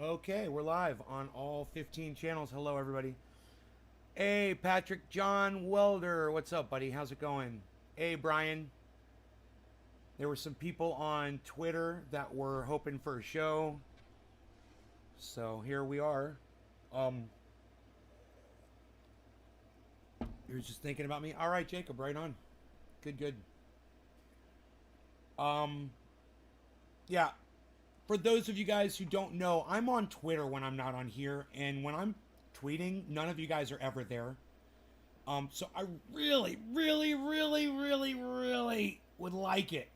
Okay, we're live on all 15 channels. Hello, everybody. Hey, Patrick John Welder. What's up, buddy? How's it going? Hey, Brian. There were some people on Twitter that were hoping for a show. So here we are. You're just thinking about me? All right, Jacob, right on. Good. Yeah. For those of you guys who don't know, I'm on Twitter when I'm not on here, and when I'm tweeting, none of you guys are ever there. So I really would like it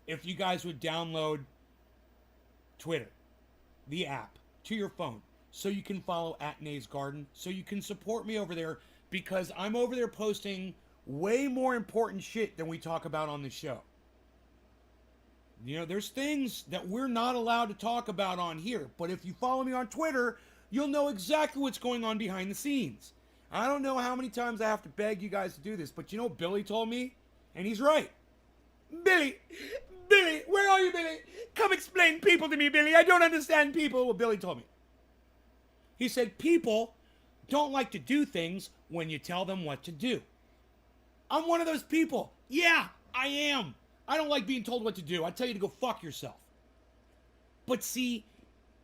if you guys would download Twitter, the app, to your phone, so you can follow @NaysGarden, so you can support me over there, because I'm over there posting way more important shit than we talk about on the show. You know, there's things that we're not allowed to talk about on here. But if you follow me on Twitter, you'll know exactly what's going on behind the scenes. I don't know how many times I have to beg you guys to do this, but you know what Billy told me? And he's right. Billy, where are you, Billy? Come explain people to me, Billy. I don't understand people. Well, Billy told me. He said people don't like to do things when you tell them what to do. I'm one of those people. Yeah, I am. I don't like being told what to do. I tell you to go fuck yourself. But see,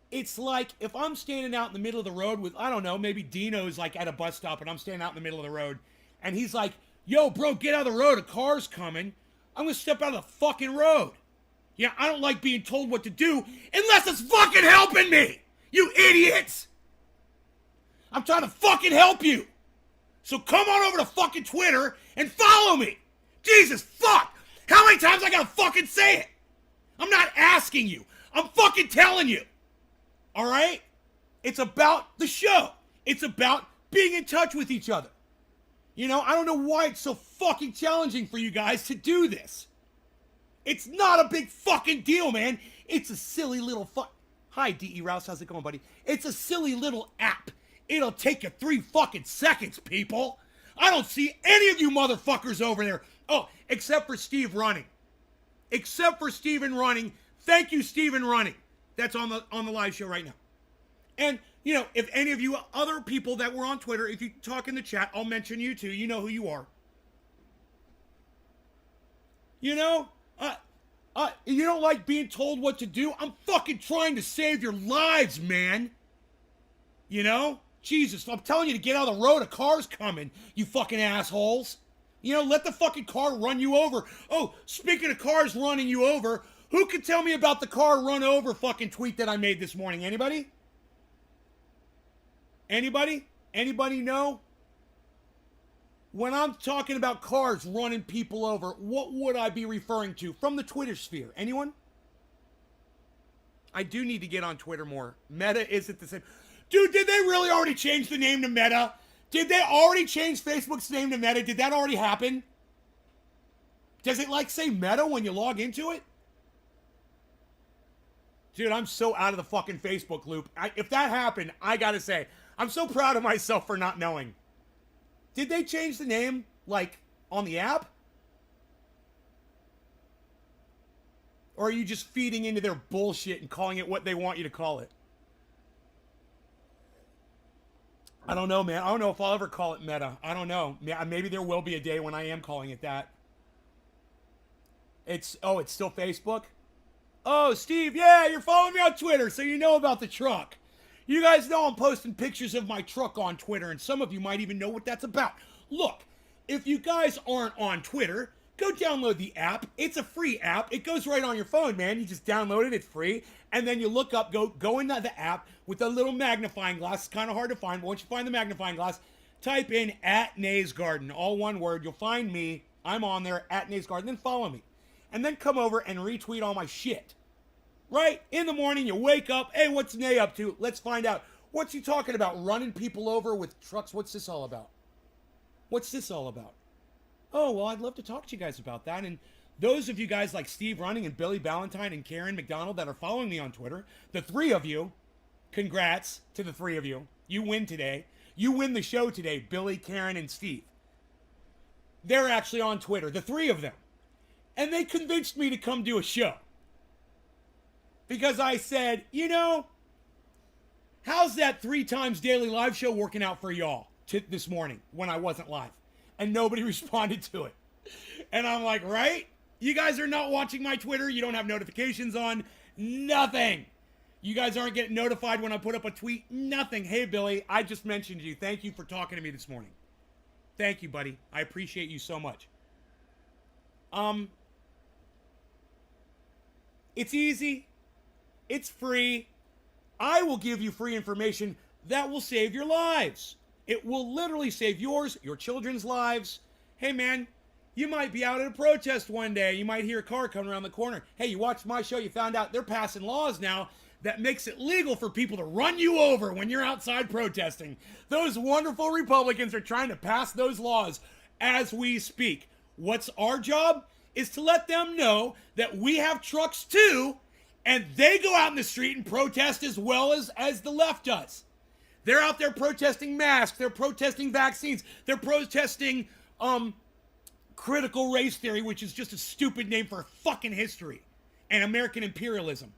it's like if I'm standing out in the middle of the road with, I don't know, maybe Dino's like at a bus stop and I'm standing out in the middle of the road and he's like, yo, bro, get out of the road. A car's coming. I'm going to step out of the fucking road. Yeah, I don't like being told what to do unless it's fucking helping me. You idiots. I'm trying to fucking help you. So come on over to fucking Twitter and follow me. Jesus, fuck. How many times I gotta fucking say it? I'm not asking you. I'm fucking telling you. Alright? It's about the show. It's about being in touch with each other. You know, I don't know why it's so fucking challenging for you guys to do this. It's not a big fucking deal, man. It's a silly little Hi, D.E. Rouse. How's it going, buddy? It's a silly little app. It'll take you 3 fucking seconds, people. I don't see any of you motherfuckers over there. Oh, except for Steve Running. Except for Steven Running. Thank you, Steven Running. That's on the live show right now. And, you know, if any of you other people that were on Twitter, if you talk in the chat, I'll mention you too. You know who you are. You know, you don't like being told what to do? I'm fucking trying to save your lives, man. You know? Jesus, I'm telling you to get out of the road. A car's coming, you fucking assholes. You know, let the fucking car run you over. Oh, speaking of cars running you over, who can tell me about the car run over fucking tweet that I made this morning? Anybody? Anybody? Anybody know? When I'm talking about cars running people over, what would I be referring to from the Twitter sphere? Anyone? I do need to get on Twitter more. Meta isn't the same. Dude, did they really already change the name to Meta? Did they already change Facebook's name to Meta? Did that already happen? Does it like say Meta when you log into it? Dude, I'm so out of the fucking Facebook loop. If that happened, I gotta say, I'm so proud of myself for not knowing. Did they change the name, like, on the app? Or are you just feeding into their bullshit and calling it what they want you to call it? I don't know, man. I don't know if I'll ever call it Meta. I don't know. Maybe there will be a day when I am calling it that. It's still Facebook? Oh, Steve, yeah, you're following me on Twitter, so you know about the truck. You guys know I'm posting pictures of my truck on Twitter, and some of you might even know what that's about. Look, if you guys aren't on Twitter, go download the app. It's a free app. It goes right on your phone, man. You just download it. It's free. And then you look up, go into the app with a little magnifying glass. It's kind of hard to find, but once you find the magnifying glass, type in @NaysGarden, all one word. You'll find me. I'm on there, @NaysGarden. Then follow me. And then come over and retweet all my shit. Right? In the morning, you wake up. Hey, what's Nay up to? Let's find out. What's he talking about? Running people over with trucks? What's this all about? What's this all about? Oh, well, I'd love to talk to you guys about that. And those of you guys like Steve Running and Billy Ballantyne and Karen McDonald that are following me on Twitter, the 3 of you, congrats to the 3 of you. You win today. You win the show today, Billy, Karen, and Steve. They're actually on Twitter, the 3 of them. And they convinced me to come do a show. Because I said, you know, How's that 3 times daily live show working out for y'all this morning when I wasn't live? And nobody responded to it. And I'm like, right? You guys are not watching my Twitter. You don't have notifications on. Nothing. You guys aren't getting notified when I put up a tweet. Nothing. Hey, Billy, I just mentioned you. Thank you for talking to me this morning. Thank you, buddy. I appreciate you so much. It's easy. It's free. I will give you free information that will save your lives. It will literally save yours, your children's lives. Hey, man, you might be out at a protest one day. You might hear a car coming around the corner. Hey, you watched my show. You found out they're passing laws now that makes it legal for people to run you over when you're outside protesting. Those wonderful Republicans are trying to pass those laws as we speak. What's our job? Is to let them know that we have trucks too, and they go out in the street and protest as well as the left does. They're out there protesting masks. They're protesting vaccines. They're protesting critical race theory, which is just a stupid name for fucking history and American imperialism.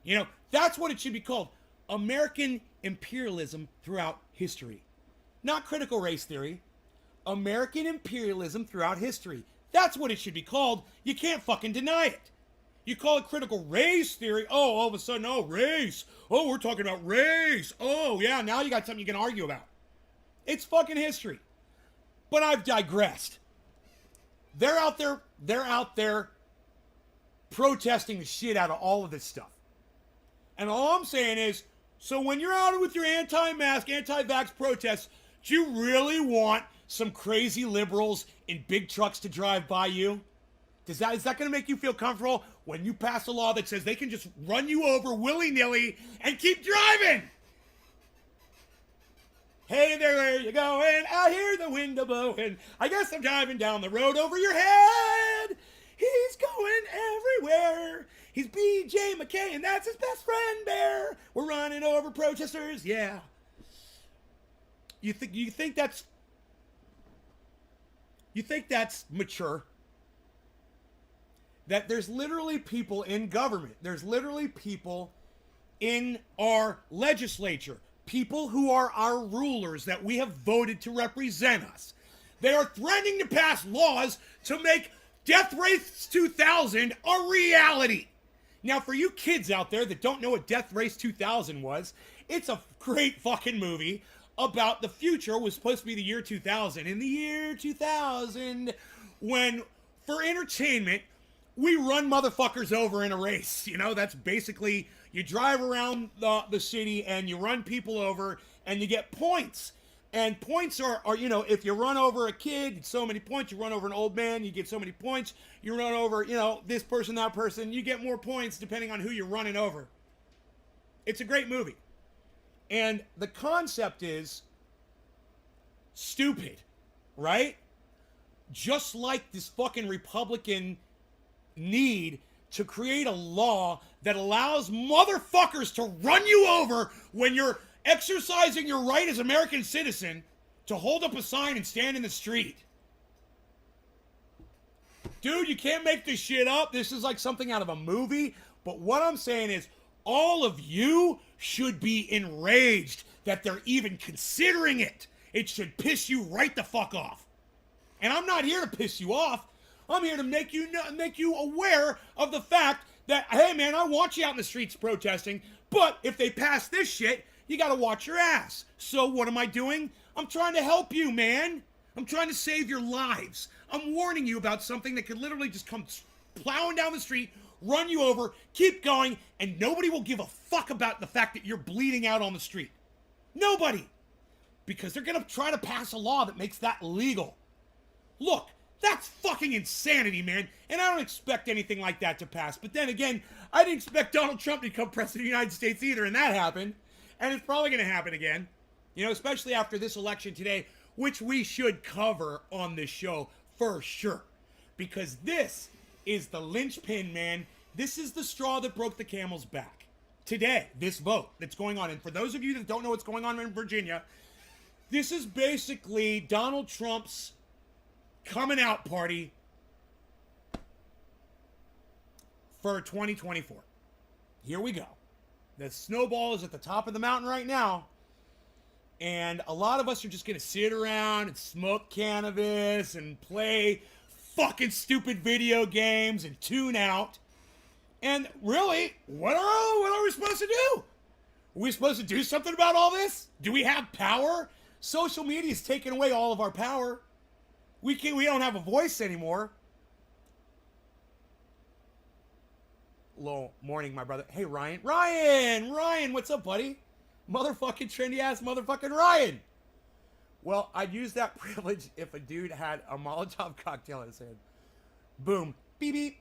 You know, that's what it should be called. American imperialism throughout history. Not critical race theory. American imperialism throughout history. That's what it should be called. You can't fucking deny it. You call it critical race theory. Oh, all of a sudden, oh, race. Oh, we're talking about race. Oh, yeah, now you got something you can argue about. It's fucking history. But I've digressed. They're out there protesting the shit out of all of this stuff. And all I'm saying is, so when you're out with your anti-mask, anti-vax protests, do you really want some crazy liberals in big trucks to drive by you? Is that going to make you feel comfortable when you pass a law that says they can just run you over willy-nilly and keep driving? Hey there, where you going? I hear the window blowing. I guess I'm driving down the road over your head. He's going everywhere. He's B.J. McKay, and that's his best friend, Bear. We're running over protesters. Yeah. You think that's mature? That there's literally people in government. There's literally people in our legislature. People who are our rulers that we have voted to represent us. They are threatening to pass laws to make Death Race 2000 a reality. Now, for you kids out there that don't know what Death Race 2000 was, it's a great fucking movie about the future. It was supposed to be the year 2000. In the year 2000, when, for entertainment, we run motherfuckers over in a race. You know, that's basically, you drive around the city and you run people over and you get points. And points are, you know, if you run over a kid, it's so many points. You run over an old man, you get so many points. You run over, you know, this person, that person, you get more points depending on who you're running over. It's a great movie. And the concept is stupid, right? Just like this fucking Republican need to create a law that allows motherfuckers to run you over when you're exercising your right as American citizen to hold up a sign and stand in the street. Dude, you can't make this shit up. This is like something out of a movie. But what I'm saying is, all of you should be enraged that they're even considering it. It should piss you right the fuck off. And I'm not here to piss you off. I'm here to make you aware of the fact that, hey man, I want you out in the streets protesting, but if they pass this shit, you gotta watch your ass. So what am I doing? I'm trying to help you, man. I'm trying to save your lives. I'm warning you about something that could literally just come plowing down the street, run you over, keep going, and nobody will give a fuck about the fact that you're bleeding out on the street. Nobody. Because they're gonna try to pass a law that makes that legal. Look, that's fucking insanity, man. And I don't expect anything like that to pass. But then again, I didn't expect Donald Trump to become president of the United States either, and that happened. And it's probably going to happen again. You know, especially after this election today, which we should cover on this show for sure. Because this is the linchpin, man. This is the straw that broke the camel's back. Today, this vote that's going on. And for those of you that don't know what's going on in Virginia, this is basically Donald Trump's coming out party for 2024. Here we go. The snowball is at the top of the mountain right now. And a lot of us are just going to sit around and smoke cannabis and play fucking stupid video games and tune out. And really, what are we supposed to do? Are we supposed to do something about all this? Do we have power? Social media is taking away all of our power. We don't have a voice anymore. Low morning, my brother. Hey, Ryan, what's up, buddy? Motherfucking trendy ass motherfucking Ryan. Well, I'd use that privilege if a dude had a Molotov cocktail in his hand. Boom. Beep beep.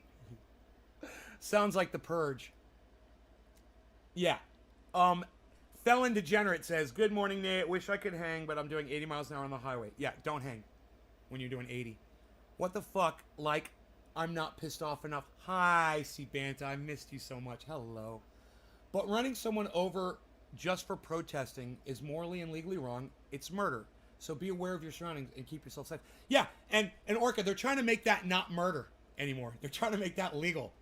Sounds like The Purge. Yeah. Felon Degenerate says, good morning, Nate. Wish I could hang, but I'm doing 80 miles an hour on the highway. Yeah, don't hang when you're doing 80. What the fuck? Like, I'm not pissed off enough. Hi, C-Banta. I missed you so much. Hello. But running someone over just for protesting is morally and legally wrong. It's murder. So be aware of your surroundings and keep yourself safe. Yeah, and Orca, they're trying to make that not murder anymore. They're trying to make that legal.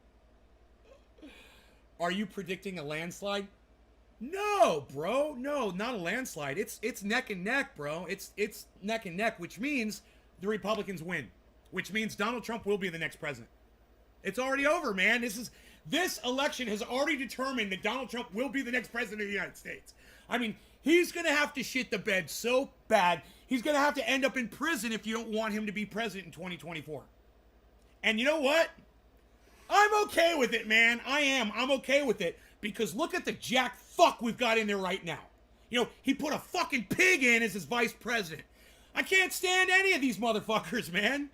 Are you predicting a landslide? No, bro. No, not a landslide. It's neck and neck, bro. It's neck and neck, which means the Republicans win. Which means Donald Trump will be the next president. It's already over, man. This election has already determined that Donald Trump will be the next president of the United States. I mean, he's going to have to shit the bed so bad, he's going to have to end up in prison if you don't want him to be president in 2024. And you know what? I'm okay with it, man. I'm okay with it. Because look at the jack fuck we've got in there right now. You know, he put a fucking pig in as his vice president. I can't stand any of these motherfuckers, man.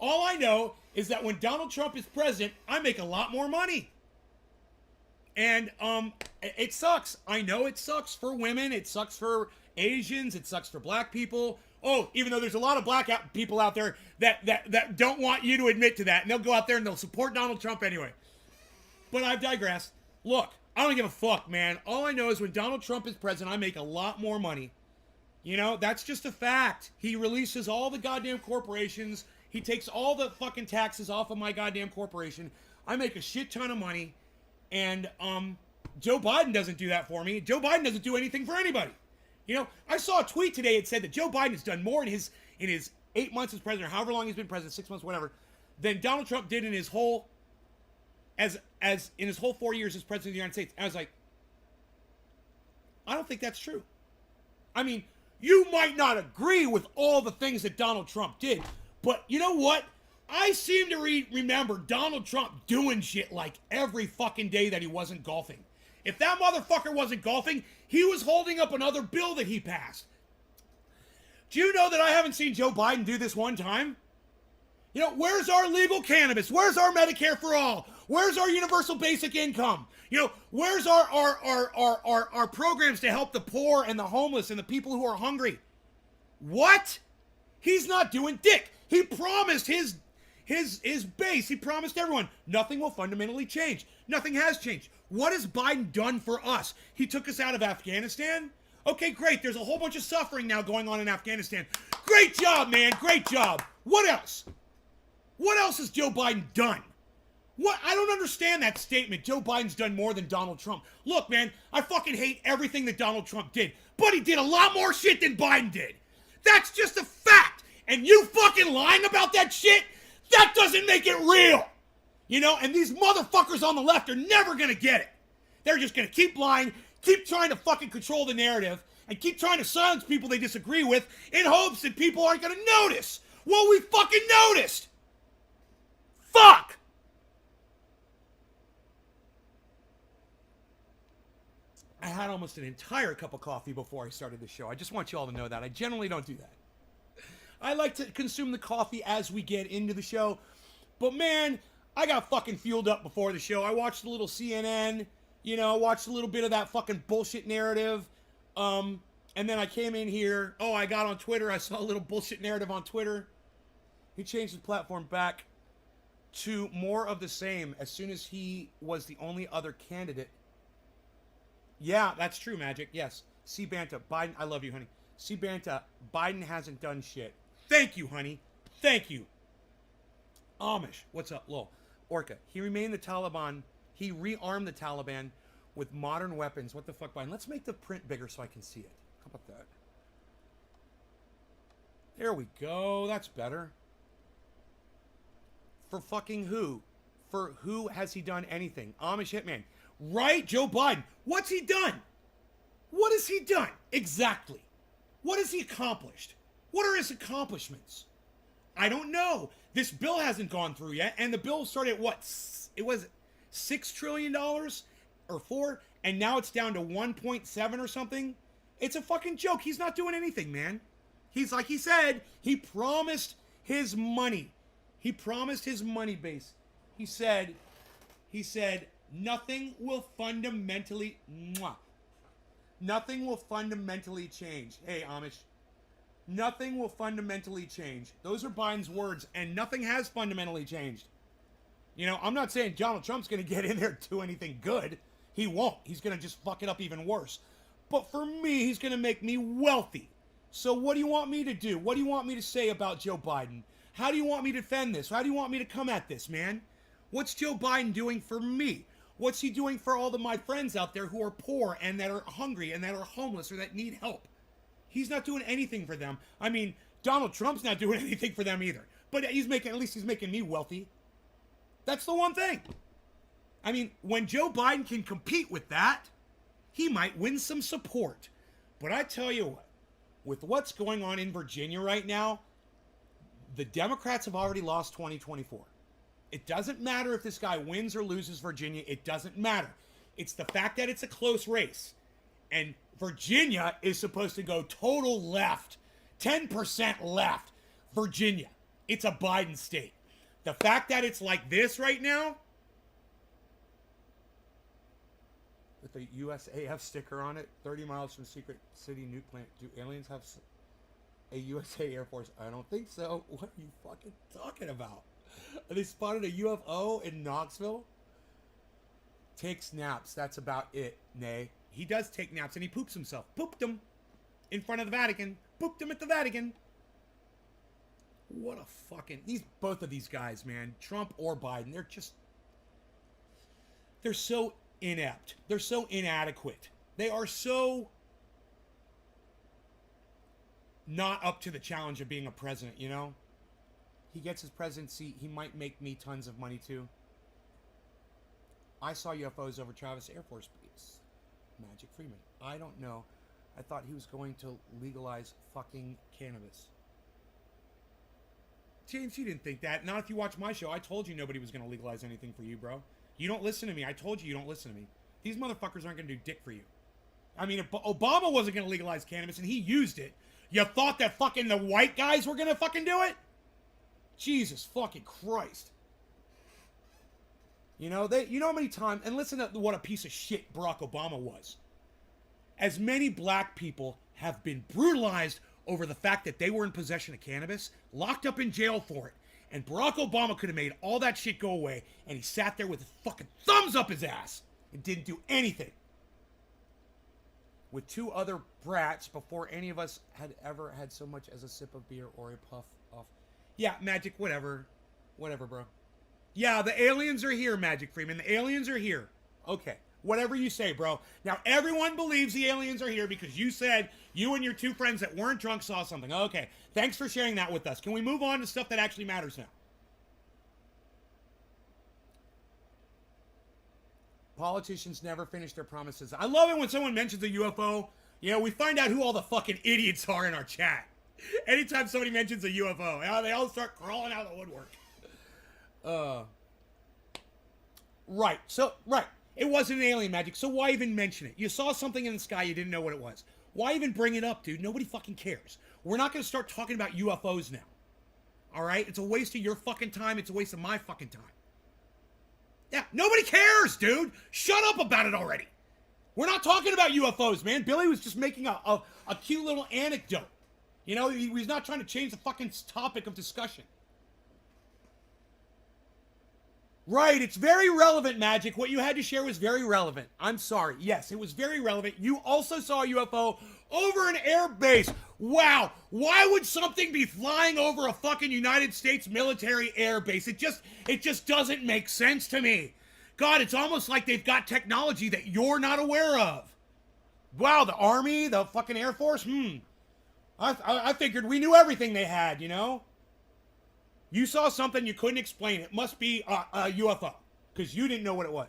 All I know is that when Donald Trump is president, I make a lot more money. And it sucks. I know it sucks for women. It sucks for Asians. It sucks for black people. Oh, even though there's a lot of black people out there that don't want you to admit to that. And they'll go out there and they'll support Donald Trump anyway. But I've digressed. Look, I don't give a fuck, man. All I know is when Donald Trump is president, I make a lot more money. You know, that's just a fact. He releases all the goddamn corporations. He takes all the fucking taxes off of my goddamn corporation. I make a shit ton of money. And Joe Biden doesn't do that for me. Joe Biden doesn't do anything for anybody. You know, I saw a tweet today. It said that Joe Biden has done more in his 8 months as president, or however long he's been president, 6 months, whatever, than Donald Trump did in his whole as in his whole 4 years as president of the United States. And I was like, I don't think that's true. I mean, you might not agree with all the things that Donald Trump did, but you know what? I seem to remember Donald Trump doing shit like every fucking day that he wasn't golfing. If that motherfucker wasn't golfing, he was holding up another bill that he passed. Do you know that I haven't seen Joe Biden do this one time? You know, where's our legal cannabis? Where's our Medicare for all? Where's our universal basic income? You know, where's our programs to help the poor and the homeless and the people who are hungry? What? He's not doing dick. He promised his base. He promised everyone nothing will fundamentally change. Nothing has changed. What has Biden done for us? He took us out of Afghanistan. Okay, great. There's a whole bunch of suffering now going on in Afghanistan. Great job, man. Great job. What else? What else has Joe Biden done? What? I don't understand that statement. Joe Biden's done more than Donald Trump. Look, man, I fucking hate everything that Donald Trump did, but he did a lot more shit than Biden did. That's just a fact. And you fucking lying about that shit, that doesn't make it real. You know, and these motherfuckers on the left are never gonna get it. They're just gonna keep lying, keep trying to fucking control the narrative, and keep trying to silence people they disagree with in hopes that people aren't gonna notice. Well, we fucking noticed. Fuck! I had almost an entire cup of coffee before I started the show. I just want you all to know that. I generally don't do that. I like to consume the coffee as we get into the show. But man, I got fucking fueled up before the show. I watched a little CNN, you know, watched a little bit of that fucking bullshit narrative. And then I came in here. Oh, I got on Twitter. I saw a little bullshit narrative on Twitter. He changed his platform back to more of the same as soon as he was the only other candidate. Yeah, that's true, Magic. Yes. C-Banta, Biden, I love you, honey. C-Banta, Biden hasn't done shit. Thank you, honey. Thank you. Amish, what's up? Lol. Orca, he remained the Taliban. He rearmed the Taliban with modern weapons. What the fuck, Biden? Let's make the print bigger so I can see it. How about that? There we go. That's better. For fucking who? For who has he done anything? Amish Hitman. Right, Joe Biden. What's he done? What has he done? Exactly. What has he accomplished? What are his accomplishments? I don't know. This bill hasn't gone through yet, and the bill started at what? It was $6 trillion or $4, and now it's down to 1.7 or something. It's a fucking joke. He's not doing anything, man. He's like he said, he promised his money. He promised his money base. He said, nothing will fundamentally, nothing will fundamentally change. Hey, Amish. Nothing will fundamentally change. Those are Biden's words, and nothing has fundamentally changed. You know, I'm not saying Donald Trump's going to get in there and do anything good. He won't. He's going to just fuck it up even worse. But for me, he's going to make me wealthy. So what do you want me to do? What do you want me to say about Joe Biden? How do you want me to defend this? How do you want me to come at this, man? What's Joe Biden doing for me? What's he doing for all of my friends out there who are poor and that are hungry and that are homeless or that need help? He's not doing anything for them. I mean, Donald Trump's not doing anything for them either. But at least he's making me wealthy. That's the one thing. I mean, when Joe Biden can compete with that, he might win some support. But I tell you what, with what's going on in Virginia right now, the Democrats have already lost 2024. It doesn't matter if this guy wins or loses Virginia. It doesn't matter. It's the fact that it's a close race. And Virginia is supposed to go total left. 10% left. Virginia. It's a Biden state. The fact that it's like this right now, with the USAF sticker on it, 30 miles from Secret City nuke plant. Do aliens have a USA Air Force? I don't think so. What are you fucking talking about? They spotted a UFO in Knoxville? Takes naps. That's about it, Nay. He does take naps and he poops himself. Pooped him in front of the Vatican. Pooped him at the Vatican. What a fucking... both of these guys, man. Trump or Biden. They're so inept. They're so inadequate. They are so not up to the challenge of being a president, you know? He gets his presidency. He might make me tons of money, too. I saw UFOs over Travis Air Force Base. Magic Freeman. I don't know. I thought he was going to legalize fucking cannabis. James, you didn't think that. Not if you watch my show. I told you nobody was going to legalize anything for you, bro. You don't listen to me. I told you don't listen to me. These motherfuckers aren't going to do dick for you. I mean, if Obama wasn't going to legalize cannabis and he used it, you thought that fucking the white guys were going to fucking do it? Jesus fucking Christ. You know how many times, and listen to what a piece of shit Barack Obama was. As many black people have been brutalized over the fact that they were in possession of cannabis, locked up in jail for it. And Barack Obama could have made all that shit go away, and he sat there with his fucking thumbs up his ass and didn't do anything. With two other brats before any of us had ever had so much as a sip of beer or a puff of... Yeah, Magic, whatever. Whatever, bro. Yeah, the aliens are here, Magic Freeman. The aliens are here. Okay. Whatever you say, bro. Now, everyone believes the aliens are here because you said you and your two friends that weren't drunk saw something. Okay. Thanks for sharing that with us. Can we move on to stuff that actually matters now? Politicians never finish their promises. I love it when someone mentions a UFO. You know, we find out who all the fucking idiots are in our chat. Anytime somebody mentions a UFO, they all start crawling out of the woodwork. Right. It wasn't an alien, Magic, so why even mention it? You saw something in the sky, you didn't know what it was. Why even bring it up, dude? Nobody fucking cares. We're not going to start talking about UFOs now. All right? It's a waste of your fucking time. It's a waste of my fucking time. Yeah, nobody cares, dude. Shut up about it already. We're not talking about UFOs, man. Billy was just making a cute little anecdote. You know, he was not trying to change the fucking topic of discussion. Right, it's very relevant, Magic. What you had to share was very relevant. I'm sorry. Yes, it was very relevant. You also saw a UFO over an air base. Wow. Why would something be flying over a fucking United States military air base? It just doesn't make sense to me. God, it's almost like they've got technology that you're not aware of. Wow, the Army, the fucking Air Force, I figured we knew everything they had, you know? You saw something you couldn't explain. It must be a UFO because you didn't know what it was.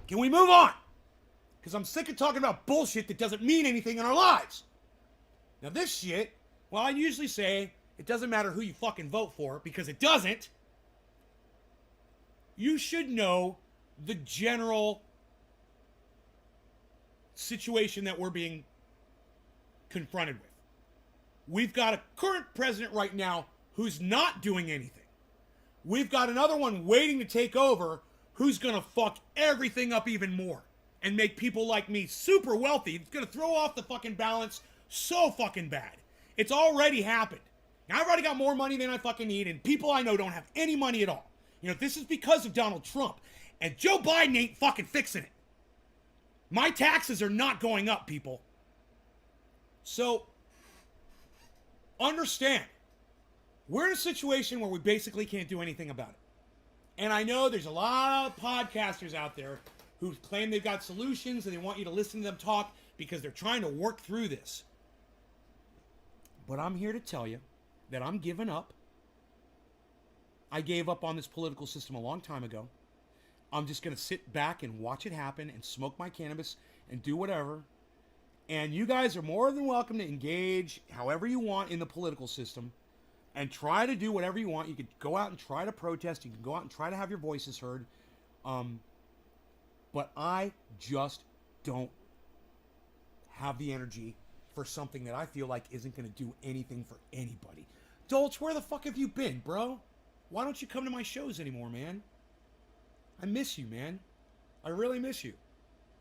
Can we move on? Because I'm sick of talking about bullshit that doesn't mean anything in our lives. Now this shit, well, I usually say it doesn't matter who you fucking vote for because it doesn't. You should know the general situation that we're being confronted with. We've got a current president right now who's not doing anything. We've got another one waiting to take over who's going to fuck everything up even more and make people like me super wealthy. It's going to throw off the fucking balance so fucking bad. It's already happened. Now, I've already got more money than I fucking need, and people I know don't have any money at all. You know, this is because of Donald Trump. And Joe Biden ain't fucking fixing it. My taxes are not going up, people. So, understand, we're in a situation where we basically can't do anything about it. And I know there's a lot of podcasters out there who claim they've got solutions and they want you to listen to them talk because they're trying to work through this. But I'm here to tell you that I'm giving up. I gave up on this political system a long time ago. I'm just going to sit back and watch it happen and smoke my cannabis and do whatever. And you guys are more than welcome to engage however you want in the political system and try to do whatever you want. You could go out and try to protest. You can go out and try to have your voices heard. But I just don't have the energy for something that I feel like isn't going to do anything for anybody. Dolch, where the fuck have you been, bro? Why don't you come to my shows anymore, man? I miss you, man. I really miss you.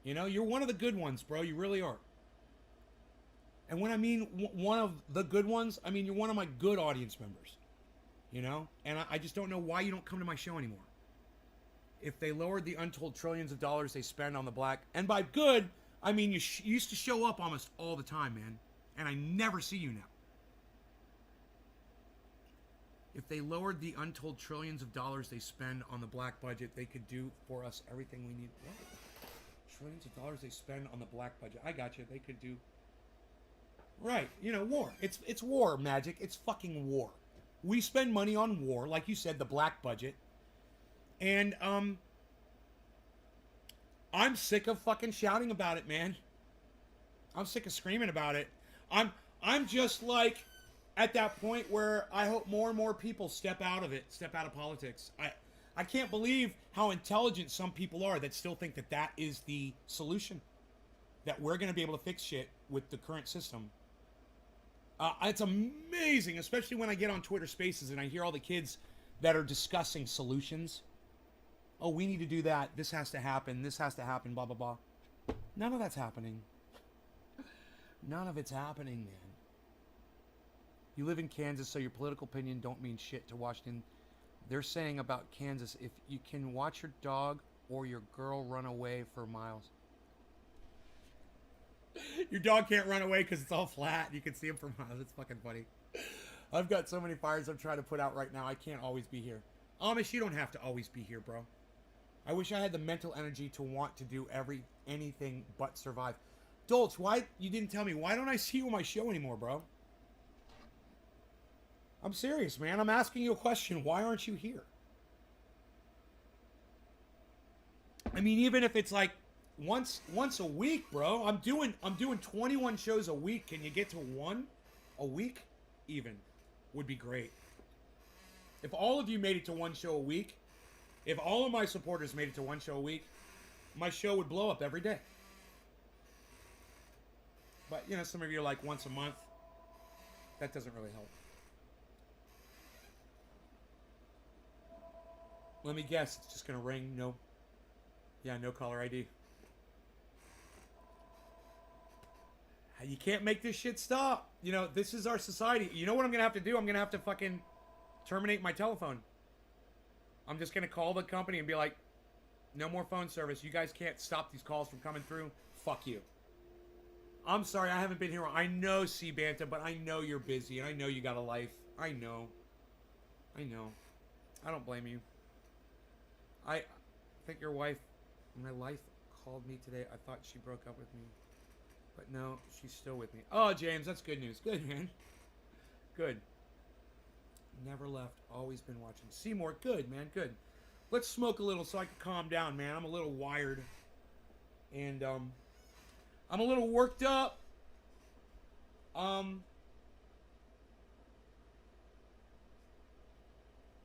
You know, you're one of the good ones, bro. You really are. And when I mean one of the good ones, I mean you're one of my good audience members. You know? And I just don't know why you don't come to my show anymore. If they lowered the untold trillions of dollars they spend on the black, and by good, I mean you used to show up almost all the time, man. And I never see you now. If they lowered the untold trillions of dollars they spend on the black budget, they could do for us everything we need. What? Trillions of dollars they spend on the black budget. I got you. They could do... Right. You know, war. It's war, Magic. It's fucking war. We spend money on war, like you said, the black budget. And, I'm sick of fucking shouting about it, man. I'm sick of screaming about it. I'm just like... at that point where I hope more and more people step out of it, step out of politics. I can't believe how intelligent some people are that still think that that is the solution. That we're going to be able to fix shit with the current system. It's amazing, especially when I get on Twitter Spaces and I hear all the kids that are discussing solutions. Oh, we need to do that. This has to happen. This has to happen, blah, blah, blah. None of that's happening. None of it's happening, man. You live in Kansas, so your political opinion don't mean shit to Washington. They're saying about Kansas, if you can watch your dog or your girl run away for miles. Your dog can't run away because it's all flat. You can see him for miles. It's fucking funny. I've got so many fires I'm trying to put out right now. I can't always be here. Amish, you don't have to always be here, bro. I wish I had the mental energy to want to do anything but survive. Dolch, why you didn't tell me? Why don't I see you on my show anymore, bro? I'm serious, man. I'm asking you a question. Why aren't you here? I mean, even if it's like once a week, bro. I'm doing 21 shows a week. Can you get to one a week? Even would be great. If all of you made it to one show a week, if all of my supporters made it to one show a week, my show would blow up every day. But, you know, some of you are like once a month. That doesn't really help. Let me guess, it's just going to ring. No. Yeah, no caller ID. You can't make this shit stop. You know, this is our society. You know what I'm going to have to do? I'm going to have to fucking terminate my telephone. I'm just going to call the company and be like, no more phone service. You guys can't stop these calls from coming through. Fuck you. I'm sorry, I haven't been here. I know, C-Banta, but I know you're busy, and I know you got a life. I know. I don't blame you. I think your wife, my wife called me today. I thought she broke up with me. But no, she's still with me. Oh, James, that's good news. Good, man. Good. Never left. Always been watching. Seymour, good, man. Good. Let's smoke a little so I can calm down, man. I'm a little wired. And, I'm a little worked up.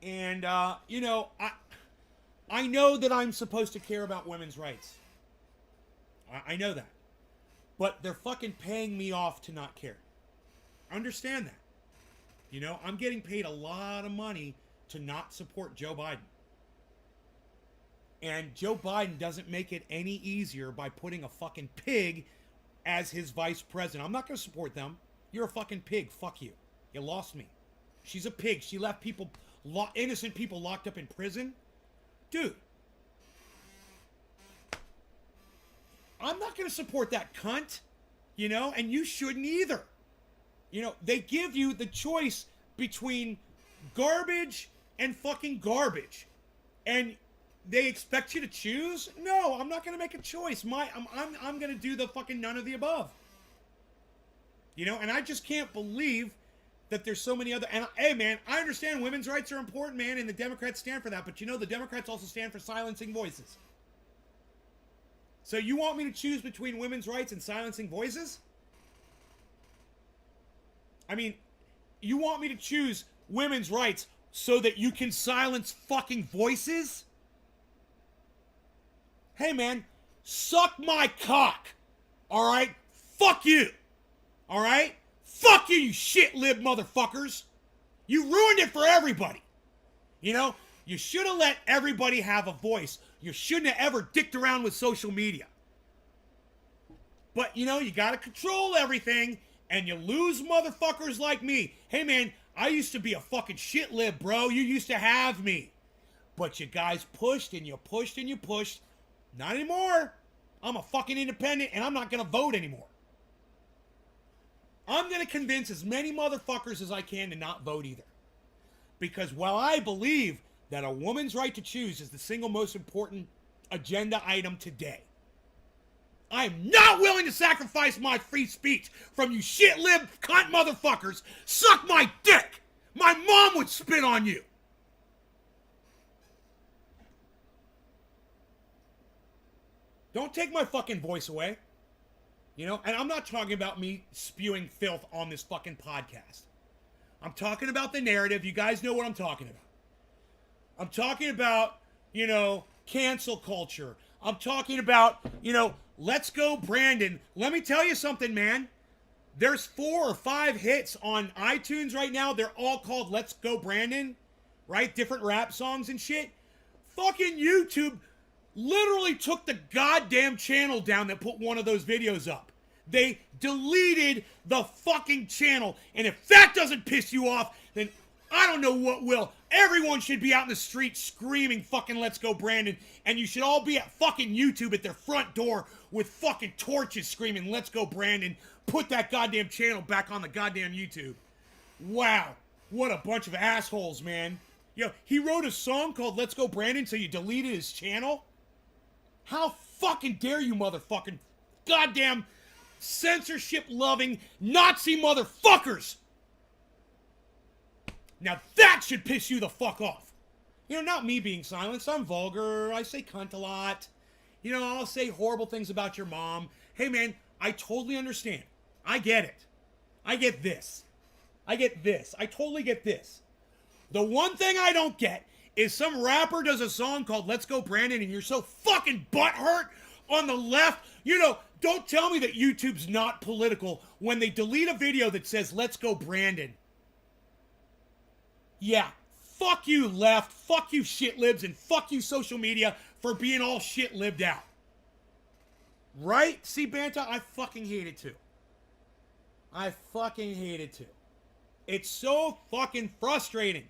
And, you know, I know that I'm supposed to care about women's rights. I know that. But they're fucking paying me off to not care. Understand that. You know, I'm getting paid a lot of money to not support Joe Biden. And Joe Biden doesn't make it any easier by putting a fucking pig as his vice president. I'm not going to support them. You're a fucking pig. Fuck you. You lost me. She's a pig. She left people, innocent people locked up in prison. Dude. I'm not going to support that cunt, you know, and you shouldn't either. You know, they give you the choice between garbage and fucking garbage. And they expect you to choose? No, I'm not going to make a choice. I'm going to do the fucking none of the above. You know, and I just can't believe that there's so many other... And, hey, man, I understand women's rights are important, man, and the Democrats stand for that. But, you know, the Democrats also stand for silencing voices. So you want me to choose between women's rights and silencing voices? I mean, you want me to choose women's rights so that you can silence fucking voices? Hey, man, suck my cock. All right? Fuck you. All right? Fuck you, you shit-lib motherfuckers. You ruined it for everybody. You know? You should have let everybody have a voice. You shouldn't have ever dicked around with social media. But, you know, you got to control everything, and you lose motherfuckers like me. Hey, man, I used to be a fucking shit lib, bro. You used to have me. But you guys pushed, and you pushed, and you pushed. Not anymore. I'm a fucking independent, and I'm not going to vote anymore. I'm going to convince as many motherfuckers as I can to not vote either. Because while I believe that a woman's right to choose is the single most important agenda item today, I am not willing to sacrifice my free speech from you shit-lib cunt motherfuckers. Suck my dick! My mom would spit on you! Don't take my fucking voice away. You know, and I'm not talking about me spewing filth on this fucking podcast. I'm talking about the narrative. You guys know what I'm talking about. I'm talking about, you know, cancel culture. I'm talking about, you know, let's go Brandon. Let me tell you something, man. There's 4 or 5 hits on iTunes right now. They're all called Let's Go Brandon, right? Different rap songs and shit. Fucking YouTube literally took the goddamn channel down that put one of those videos up. They deleted the fucking channel. And if that doesn't piss you off, then I don't know what will. Everyone should be out in the street screaming fucking Let's Go Brandon. And you should all be at fucking YouTube at their front door with fucking torches screaming Let's Go Brandon. Put that goddamn channel back on the goddamn YouTube. Wow. What a bunch of assholes, man. Yo, he wrote a song called Let's Go Brandon, so you deleted his channel? How fucking dare you, motherfucking goddamn censorship-loving Nazi motherfuckers! Now that should piss you the fuck off. You know, not me being silenced. I'm vulgar. I say cunt a lot. You know, I'll say horrible things about your mom. Hey, man, I totally understand. I get it. I get this. I get this. I totally get this. The one thing I don't get is some rapper does a song called Let's Go Brandon and you're so fucking butthurt on the left. You know, don't tell me that YouTube's not political when they delete a video that says Let's Go Brandon. Yeah, fuck you left, fuck you shit libs, and fuck you social media for being all shit lived out. Right? See, Banta, I fucking hate it too. I fucking hate it too. It's so fucking frustrating.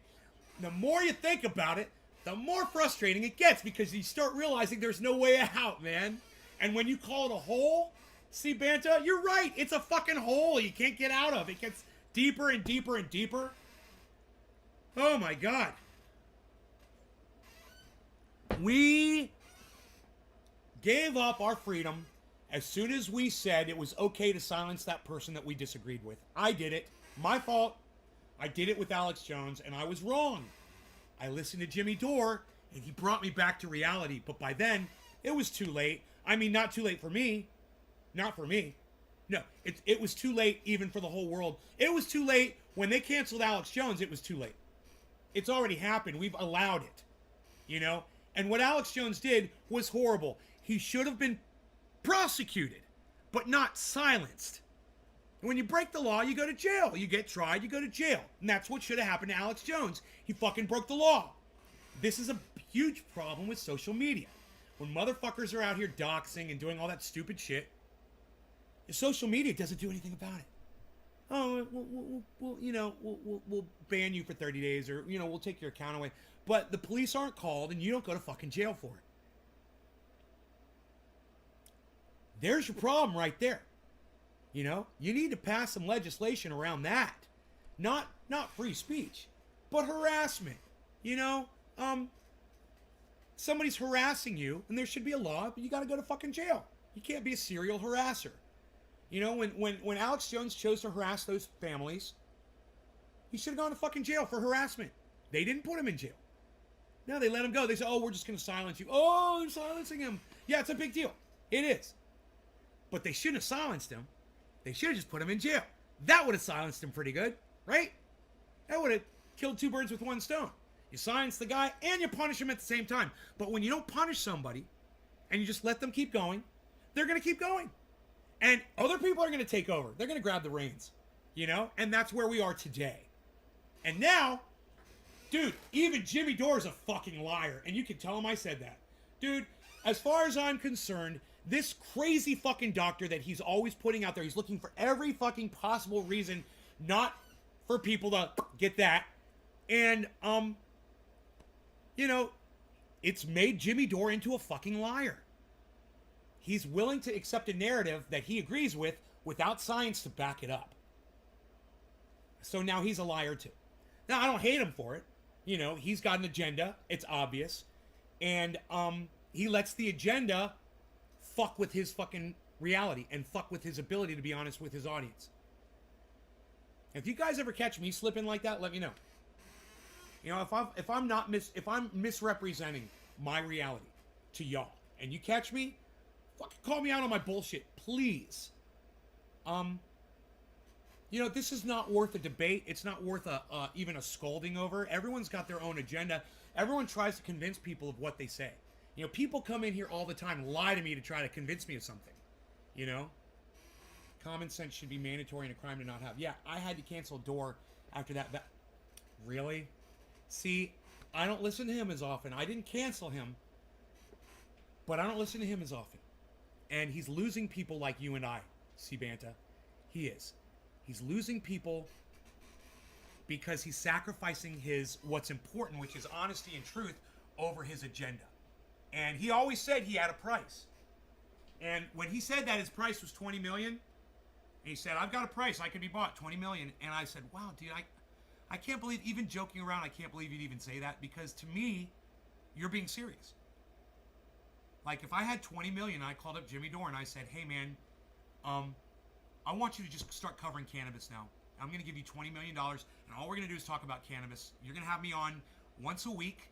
The more you think about it, the more frustrating it gets because you start realizing there's no way out, man. And when you call it a hole, see, Banta, you're right. It's a fucking hole you can't get out of. It gets deeper and deeper and deeper. Oh my God. We gave up our freedom as soon as we said it was okay to silence that person that we disagreed with. I did it. My fault. I did it with Alex Jones, and I was wrong. I listened to Jimmy Dore, and he brought me back to reality. But by then, it was too late. I mean, not too late for me. Not for me. No, it was too late even for the whole world. It was too late when they canceled Alex Jones. It was too late. It's already happened. We've allowed it, you know? And what Alex Jones did was horrible. He should have been prosecuted, but not silenced. When you break the law, you go to jail. You get tried, you go to jail. And that's what should have happened to Alex Jones. He fucking broke the law. This is a huge problem with social media. When motherfuckers are out here doxing and doing all that stupid shit, social media doesn't do anything about it. Oh, we'll ban you for 30 days, or, we'll take your account away. But the police aren't called, and you don't go to fucking jail for it. There's your problem right there. You need to pass some legislation around that. Not free speech, but harassment. Somebody's harassing you, and there should be a law, but you got to go to fucking jail. You can't be a serial harasser. When Alex Jones chose to harass those families, he should have gone to fucking jail for harassment. They didn't put him in jail. No, they let him go. They said, oh, we're just going to silence you. Oh, they're silencing him. Yeah, it's a big deal. It is. But they shouldn't have silenced him. They should have just put him in jail. That would have silenced him pretty good, right? That would have killed two birds with one stone. You silence the guy and you punish him at the same time. But when you don't punish somebody and you just let them keep going, they're going to keep going. And other people are going to take over. They're going to grab the reins, And that's where we are today. And now, dude, even Jimmy Dore is a fucking liar. And you can tell him I said that. Dude, as far as I'm concerned, this crazy fucking doctor that he's always putting out there, he's looking for every fucking possible reason not for people to get that. And, it's made Jimmy Dore into a fucking liar. He's willing to accept a narrative that he agrees with without science to back it up. So now he's a liar too. Now, I don't hate him for it. He's got an agenda. It's obvious. And he lets the agenda fuck with his fucking reality and fuck with his ability to be honest with his audience. If you guys ever catch me slipping like that, let me know. If I'm misrepresenting my reality to y'all, and you catch me, fucking call me out on my bullshit, please. This is not worth a debate. It's not worth even a scolding over. Everyone's got their own agenda. Everyone tries to convince people of what they say. People come in here all the time, lie to me to try to convince me of something. Common sense should be mandatory and a crime to not have. Yeah, I had to cancel Dore after that. Really? See, I don't listen to him as often. I didn't cancel him, but I don't listen to him as often. And he's losing people like you and I, C-Banta. He is. He's losing people because he's sacrificing what's important, which is honesty and truth, over his agenda. And he always said he had a price. And when he said that his price was $20 million, and he said, I've got a price, I can be bought, $20 million. And I said, wow, dude, I can't believe, even joking around, I can't believe you'd even say that, because to me, you're being serious. Like, if I had $20 million, I called up Jimmy Dore and I said, hey, man, I want you to just start covering cannabis now. I'm going to give you $20 million, and all we're going to do is talk about cannabis. You're going to have me on once a week,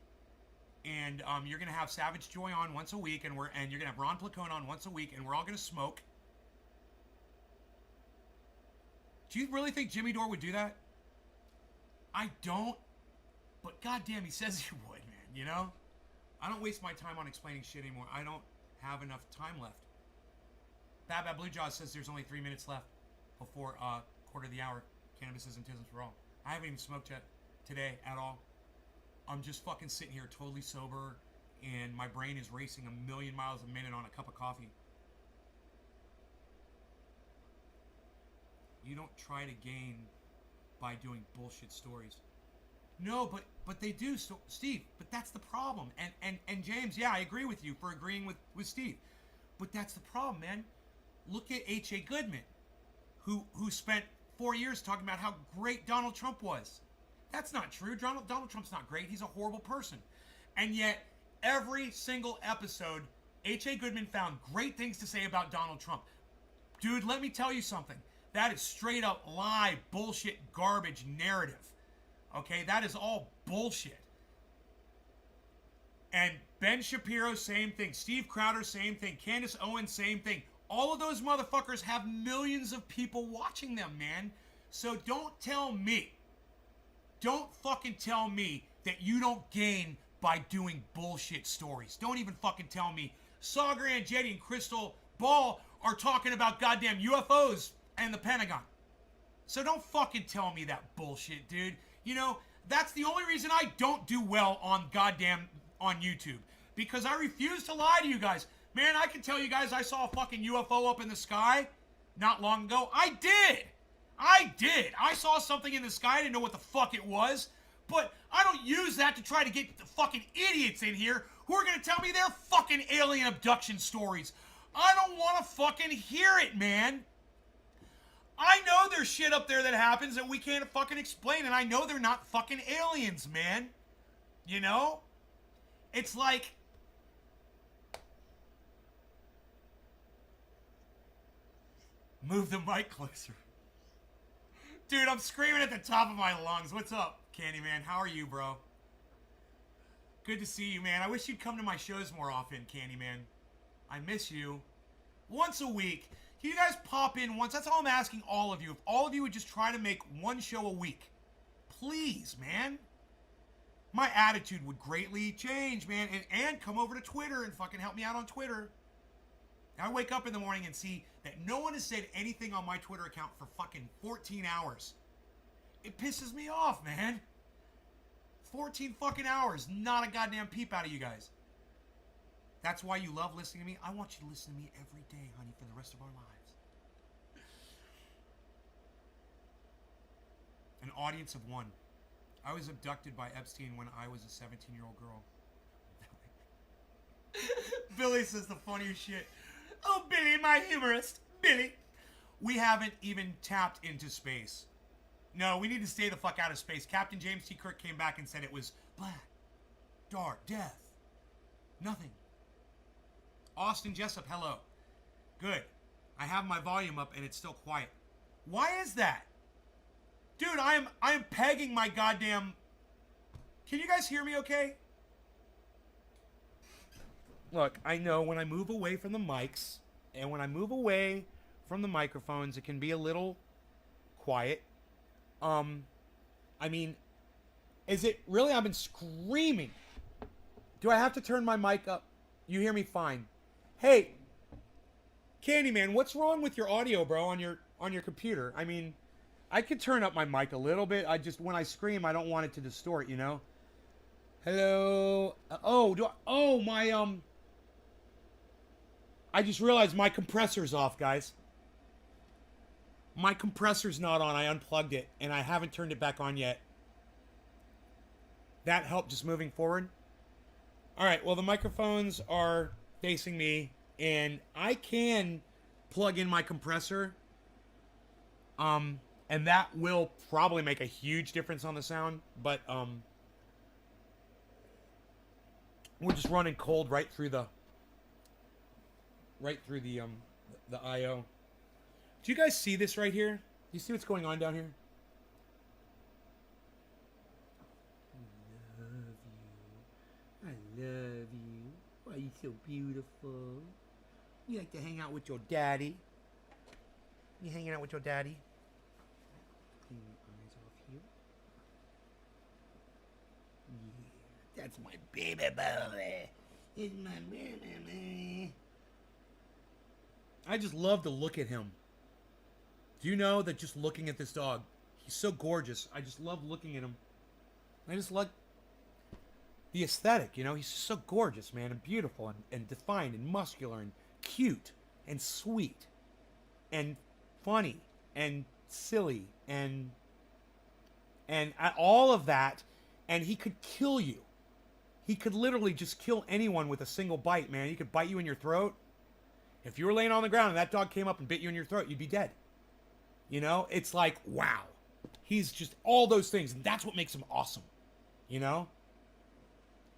and you're going to have Savage Joy on once a week, and you're going to have Ron Placone on once a week, and we're all going to smoke. Do you really think Jimmy Dore would do that? I don't, but goddamn, he says he would, man, I don't waste my time on explaining shit anymore. I don't have enough time left. Bad Blue Jaws says there's only 3 minutes left before quarter of the hour. Cannabis isn't tism for all. I haven't even smoked yet today at all. I'm just fucking sitting here totally sober, and my brain is racing 1,000,000 miles a minute on a cup of coffee. You don't try to gain by doing bullshit stories. No, but they do, so, Steve. But that's the problem. And James, yeah, I agree with you for agreeing with Steve. But that's the problem, man. Look at H.A. Goodman, who spent 4 years talking about how great Donald Trump was. That's not true. Donald Trump's not great. He's a horrible person. And yet, every single episode, H.A. Goodman found great things to say about Donald Trump. Dude, let me tell you something. That is straight up lie, bullshit, garbage narrative. Okay, that is all bullshit. And Ben Shapiro, same thing. Steve Crowder, same thing. Candace Owens, same thing. All of those motherfuckers have millions of people watching them, man. So don't fucking tell me that you don't gain by doing bullshit stories. Don't even fucking tell me Sagar Andretti and Crystal Ball are talking about goddamn UFOs and the Pentagon. So don't fucking tell me that bullshit, dude. You know, that's the only reason I don't do well on YouTube. Because I refuse to lie to you guys. Man, I can tell you guys I saw a fucking UFO up in the sky not long ago. I did. I saw something in the sky. I didn't know what the fuck it was. But I don't use that to try to get the fucking idiots in here who are going to tell me their fucking alien abduction stories. I don't want to fucking hear it, man. I know there's shit up there that happens that we can't fucking explain, and I know they're not fucking aliens, man. You know? It's like... Move the mic closer. Dude, I'm screaming at the top of my lungs. What's up, Candyman? How are you, bro? Good to see you, man. I wish you'd come to my shows more often, Candyman. I miss you. Once a week. Can you guys pop in once? That's all I'm asking all of you. If all of you would just try to make one show a week. Please, man. My attitude would greatly change, man. And come over to Twitter and fucking help me out on Twitter. I wake up in the morning and see that no one has said anything on my Twitter account for fucking 14 hours. It pisses me off, man. 14 fucking hours. Not a goddamn peep out of you guys. That's why you love listening to me. I want you to listen to me every day, honey, for the rest of our lives. An audience of one. I was abducted by Epstein when I was a 17-year-old girl. Billy says the funniest shit. Oh, Billy, my humorist. Billy. We haven't even tapped into space. No, we need to stay the fuck out of space. Captain James T. Kirk came back and said it was black, dark, death, nothing. Austin Jessup, hello. Good. I have my volume up and it's still quiet. Why is that? Dude, I am pegging my goddamn... Can you guys hear me okay? Look, I know when I move away from the mics and when I move away from the microphones, it can be a little quiet. I mean, is it really? I've been screaming. Do I have to turn my mic up? You hear me fine. Hey, Candyman, what's wrong with your audio, bro, on your computer? I mean, I could turn up my mic a little bit. I just, when I scream, I don't want it to distort, you know? Hello? I just realized my compressor's off, guys. My compressor's not on. I unplugged it, and I haven't turned it back on yet. That helped just moving forward? All right, well, the microphones are facing me, and I can plug in my compressor. And that will probably make a huge difference on the sound, but we're just running cold right through the I/O. Do you guys see this right here? Do you see what's going on down here? I love you. Why are you so beautiful? You like to hang out with your daddy? You hanging out with your daddy? Clean your eyes off here. Yeah, that's my baby boy. It's my baby boy. I just love to look at him. Do you know that just looking at this dog, he's so gorgeous. I just love looking at him. I just like the aesthetic, you know? He's just so gorgeous, man, and beautiful, and defined, and muscular, and cute, and sweet, and funny, and silly, and all of that, and he could kill you. He could literally just kill anyone with a single bite, man. He could bite you in your throat. If you were laying on the ground and that dog came up and bit you in your throat, you'd be dead. You know? It's like, wow. He's just all those things, and that's what makes him awesome. You know?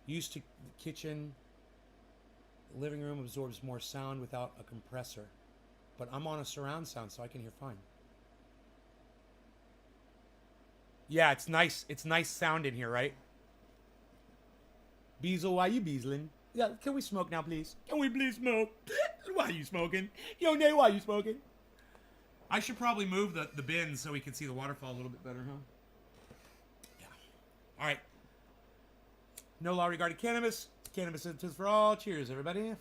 Used to the kitchen, living room absorbs more sound without a compressor. But I'm on a surround sound, so I can hear fine. Yeah, it's nice. It's nice sound in here, right? Beazle, why you beazling? Yeah, can we smoke now, please? Can we please smoke? Why are you smoking? Yo, Nay, why are you smoking? I should probably move the bins so we can see the waterfall a little bit better, huh? Yeah. All right. No law regarding cannabis. Cannabis is for all. Cheers, everybody.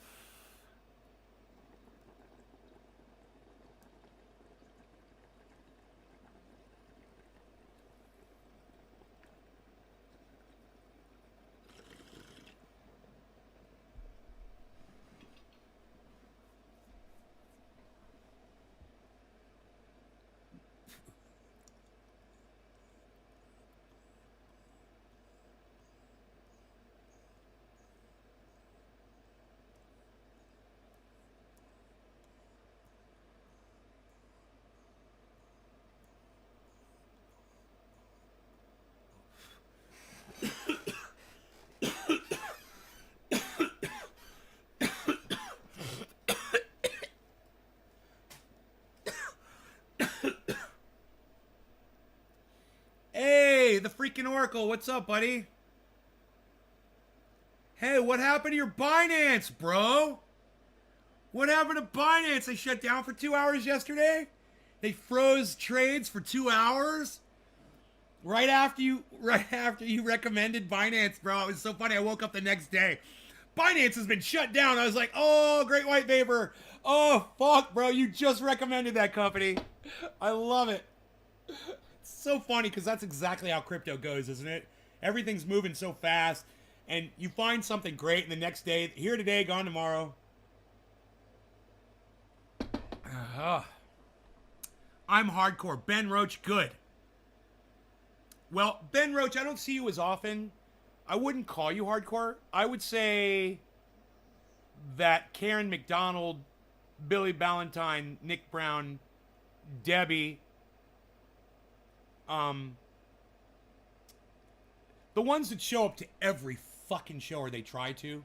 Hey, the freaking Oracle. What's up, buddy? Hey, what happened to your Binance, bro? What happened to Binance? They shut down for 2 hours yesterday? They froze trades for 2 hours? Right after you recommended Binance, bro. It was so funny. I woke up the next day. Binance has been shut down. I was like, oh, Great White Vapor. Oh, fuck, bro. You just recommended that company. I love it. It's so funny because that's exactly how crypto goes, isn't it? Everything's moving so fast, and you find something great, and the next day, here today, gone tomorrow. I'm hardcore. Ben Roach, good. Well, Ben Roach, I don't see you as often. I wouldn't call you hardcore. I would say that Karen McDonald, Billy Ballantyne, Nick Brown, Debbie, the ones that show up to every fucking show, or they try to.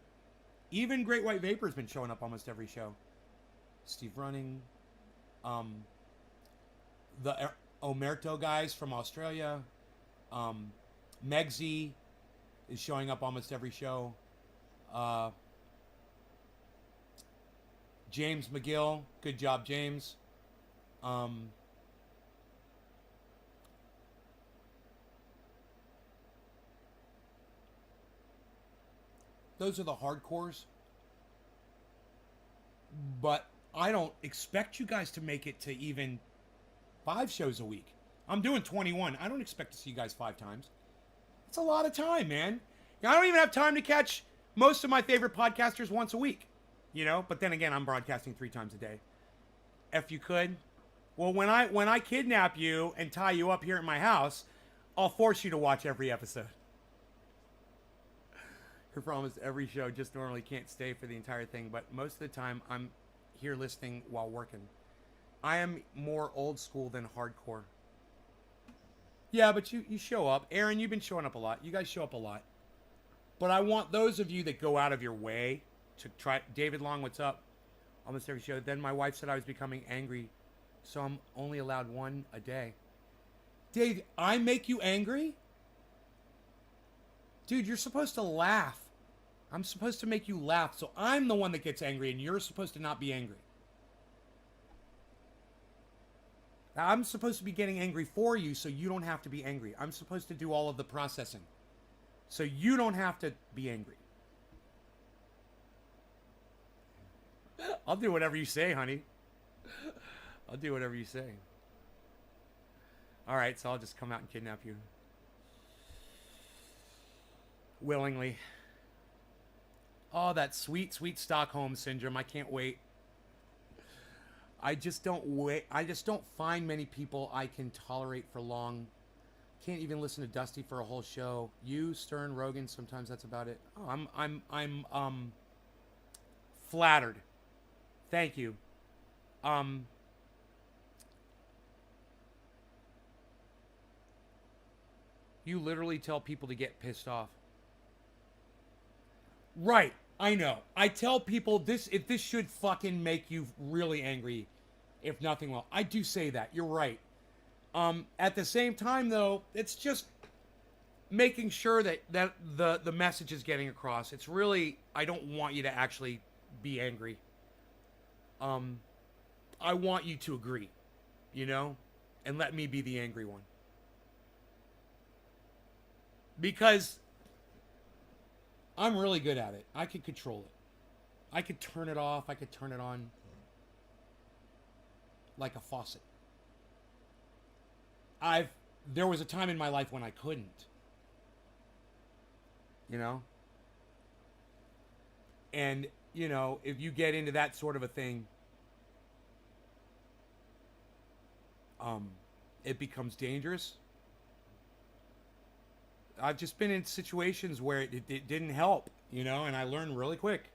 Even Great White Vapor's been showing up almost every show. Steve Running, the Omerto guys from Australia, Megsy is showing up almost every show. James McGill, good job, James. Those are the hardcores. But I don't expect you guys to make it to even 5 shows a week. I'm doing 21. I don't expect to see you guys 5 times. It's a lot of time, man. I don't even have time to catch most of my favorite podcasters once a week. You know, but then again, I'm broadcasting 3 times a day. If you could. Well, when I kidnap you and tie you up here at my house, I'll force you to watch every episode. Her problem is every show just normally can't stay for the entire thing, but most of the time I'm here listening while working. I am more old school than hardcore. Yeah, but you show up. Aaron, you've been showing up a lot. You guys show up a lot. But I want those of you that go out of your way to try. David Long, what's up? Almost every show. Then my wife said I was becoming angry, so I'm only allowed 1 a day. Dave, I make you angry? Dude, you're supposed to laugh. I'm supposed to make you laugh, so I'm the one that gets angry, and you're supposed to not be angry. I'm supposed to be getting angry for you, so you don't have to be angry. I'm supposed to do all of the processing, so you don't have to be angry. I'll do whatever you say, honey. I'll do whatever you say. All right, so I'll just come out and kidnap you. Willingly. Oh, that sweet, sweet Stockholm syndrome. I can't wait. I just don't find many people I can tolerate for long. Can't even listen to Dusty for a whole show. You, Stern, Rogan, sometimes that's about it. Oh, I'm flattered. Thank you. You literally tell people to get pissed off. Right. I know. I tell people this, if this should fucking make you really angry, if nothing will. I do say that. You're right. At the same time though, it's just making sure that the message is getting across. It's really, I don't want you to actually be angry. I want you to agree, you know, and let me be the angry one. Because I'm really good at it. I can control it. I could turn it off. I could turn it on like a faucet. I've There was a time in my life when I couldn't, you know? And, you know, if you get into that sort of a thing, it becomes dangerous. I've just been in situations where it didn't help, you know, and I learned really quick.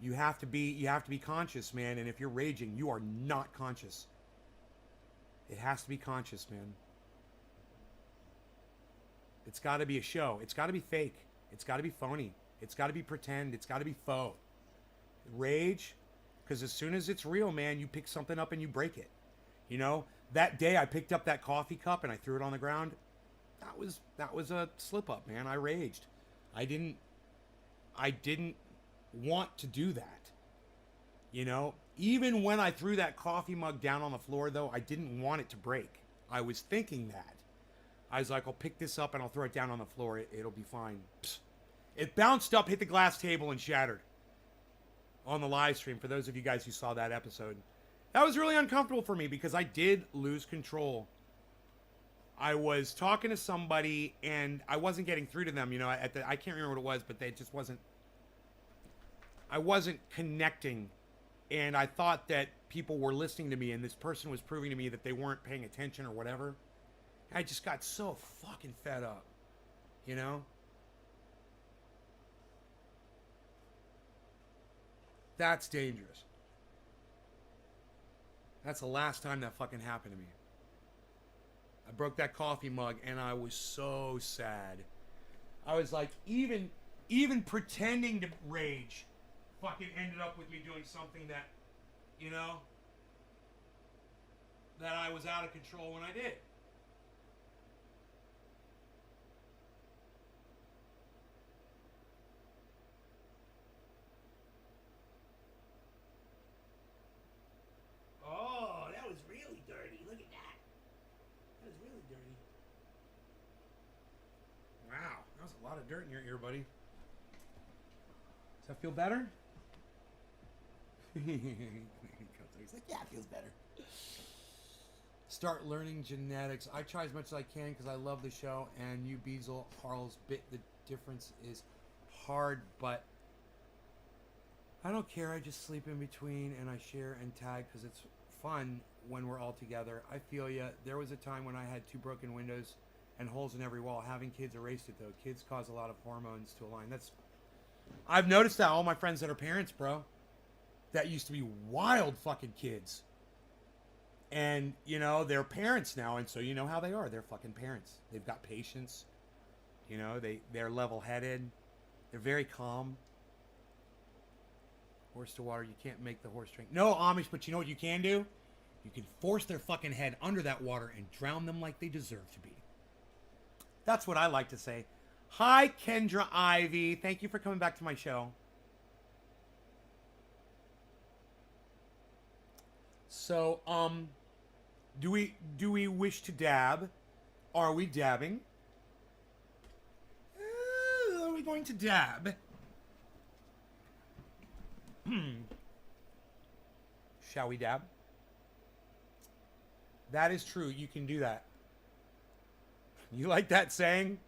You have to be conscious, man, and if you're raging, you are not conscious. It has to be conscious, man. It's got to be a show. It's got to be fake. It's got to be phony. It's got to be pretend. It's got to be faux. Rage, because as soon as it's real, man, you pick something up and you break it. You know, that day I picked up that coffee cup and I threw it on the ground. That was a slip up, man. I raged. I didn't want to do that. You know, even when I threw that coffee mug down on the floor, though, I didn't want it to break. I was thinking that. I was like, I'll pick this up and I'll throw it down on the floor. It'll be fine. Psst. It bounced up, hit the glass table, and shattered on the live stream. For those of you guys who saw that episode, that was really uncomfortable for me because I did lose control. I was talking to somebody and I wasn't getting through to them. You know, I can't remember what it was, but they just wasn't. I wasn't connecting, and I thought that people were listening to me, and this person was proving to me that they weren't paying attention or whatever. I just got so fucking fed up, you know? That's dangerous. That's the last time that fucking happened to me. I broke that coffee mug and I was so sad. I was like, even pretending to rage fucking ended up with me doing something that, you know, that I was out of control when I did. Oh, that was really dirty. Look at that. That was really dirty. Wow, that was a lot of dirt in your ear, buddy. Does that feel better? He's like, yeah, it feels better. Start learning genetics. I try as much as I can because I love the show. And you, Beazle, Harl's bit. The difference is hard, but I don't care. I just sleep in between and I share and tag because it's fun when we're all together. I feel ya. There was a time when I had 2 broken windows and holes in every wall. Having kids erased it though. Kids cause a lot of hormones to align. I've noticed that all my friends that are parents, bro, that used to be wild fucking kids. And, you know, they're parents now, and so you know how they are. They're fucking parents. They've got patience. You know, they're level-headed. They're very calm. Horse to water, you can't make the horse drink. No, Amish, but you know what you can do? You can force their fucking head under that water and drown them like they deserve to be. That's what I like to say. Hi, Kendra Ivy. Thank you for coming back to my show. So, do we wish to dab? Are we dabbing? Are we going to dab? Shall we dab? That is true. You can do that. You like that saying?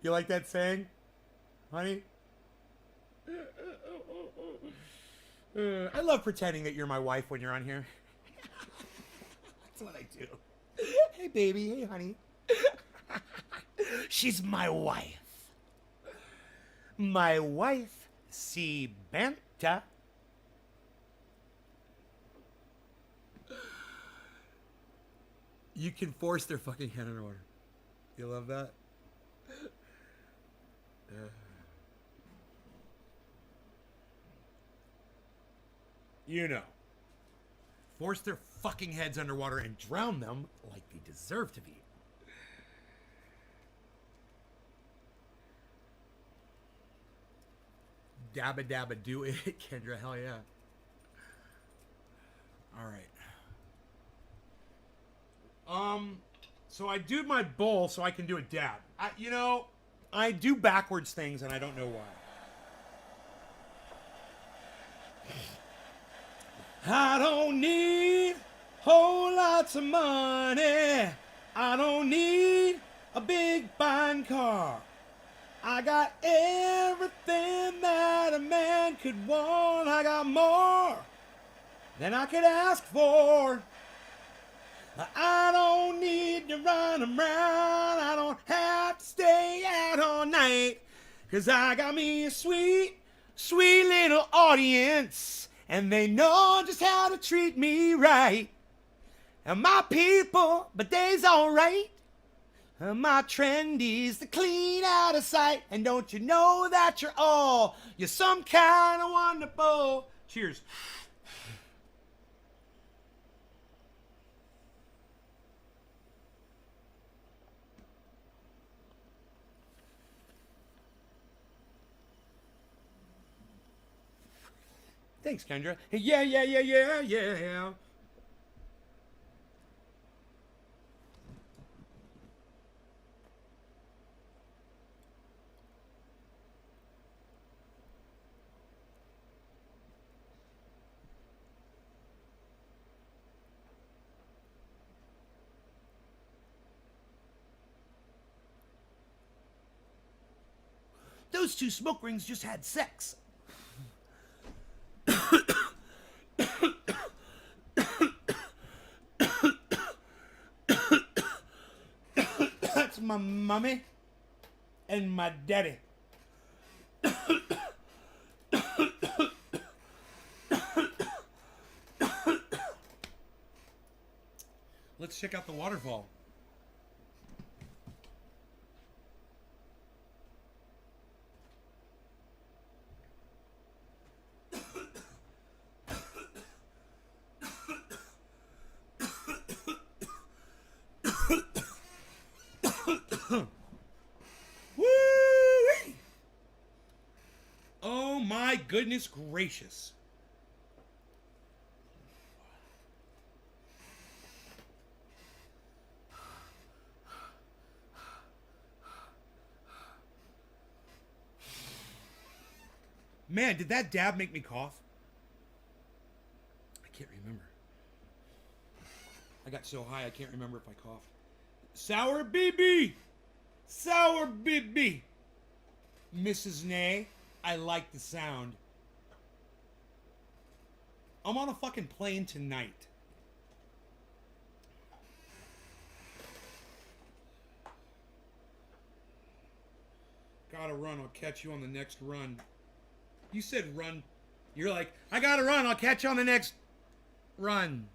You like that saying? Honey? I love pretending that you're my wife when you're on here. That's what I do. Hey, baby. Hey, honey. She's my wife. My wife, Banta. You can force their fucking head underwater. You love that? You know. Force their fucking heads underwater and drown them like they deserve to be. Dabba dabba do it, Kendra. Hell yeah. All right. So I do my bowl so I can do a dab. I do backwards things and I don't know why. I don't need whole lots of money. I don't need a big fine car. I got everything that a man could want. I got more than I could ask for. I don't need to run around. I don't have to stay out all night. 'Cause I got me a sweet, sweet little audience. And they know just how to treat me right. And my people, but they's alright. My trendies, the clean out of sight. And don't you know that you're some kind of wonderful. Cheers. Thanks, Kendra. Yeah. Those two smoke rings just had sex. That's my mommy and my daddy. Let's check out the waterfall. Woo! Oh my goodness gracious. Man, did that dab make me cough? I can't remember. I got so high I can't remember if I coughed. Sour BB! Sour BB! Mrs. Nay, I like the sound. I'm on a fucking plane tonight. Gotta run, I'll catch you on the next run. You said run. You're like, I gotta run, I'll catch you on the next run.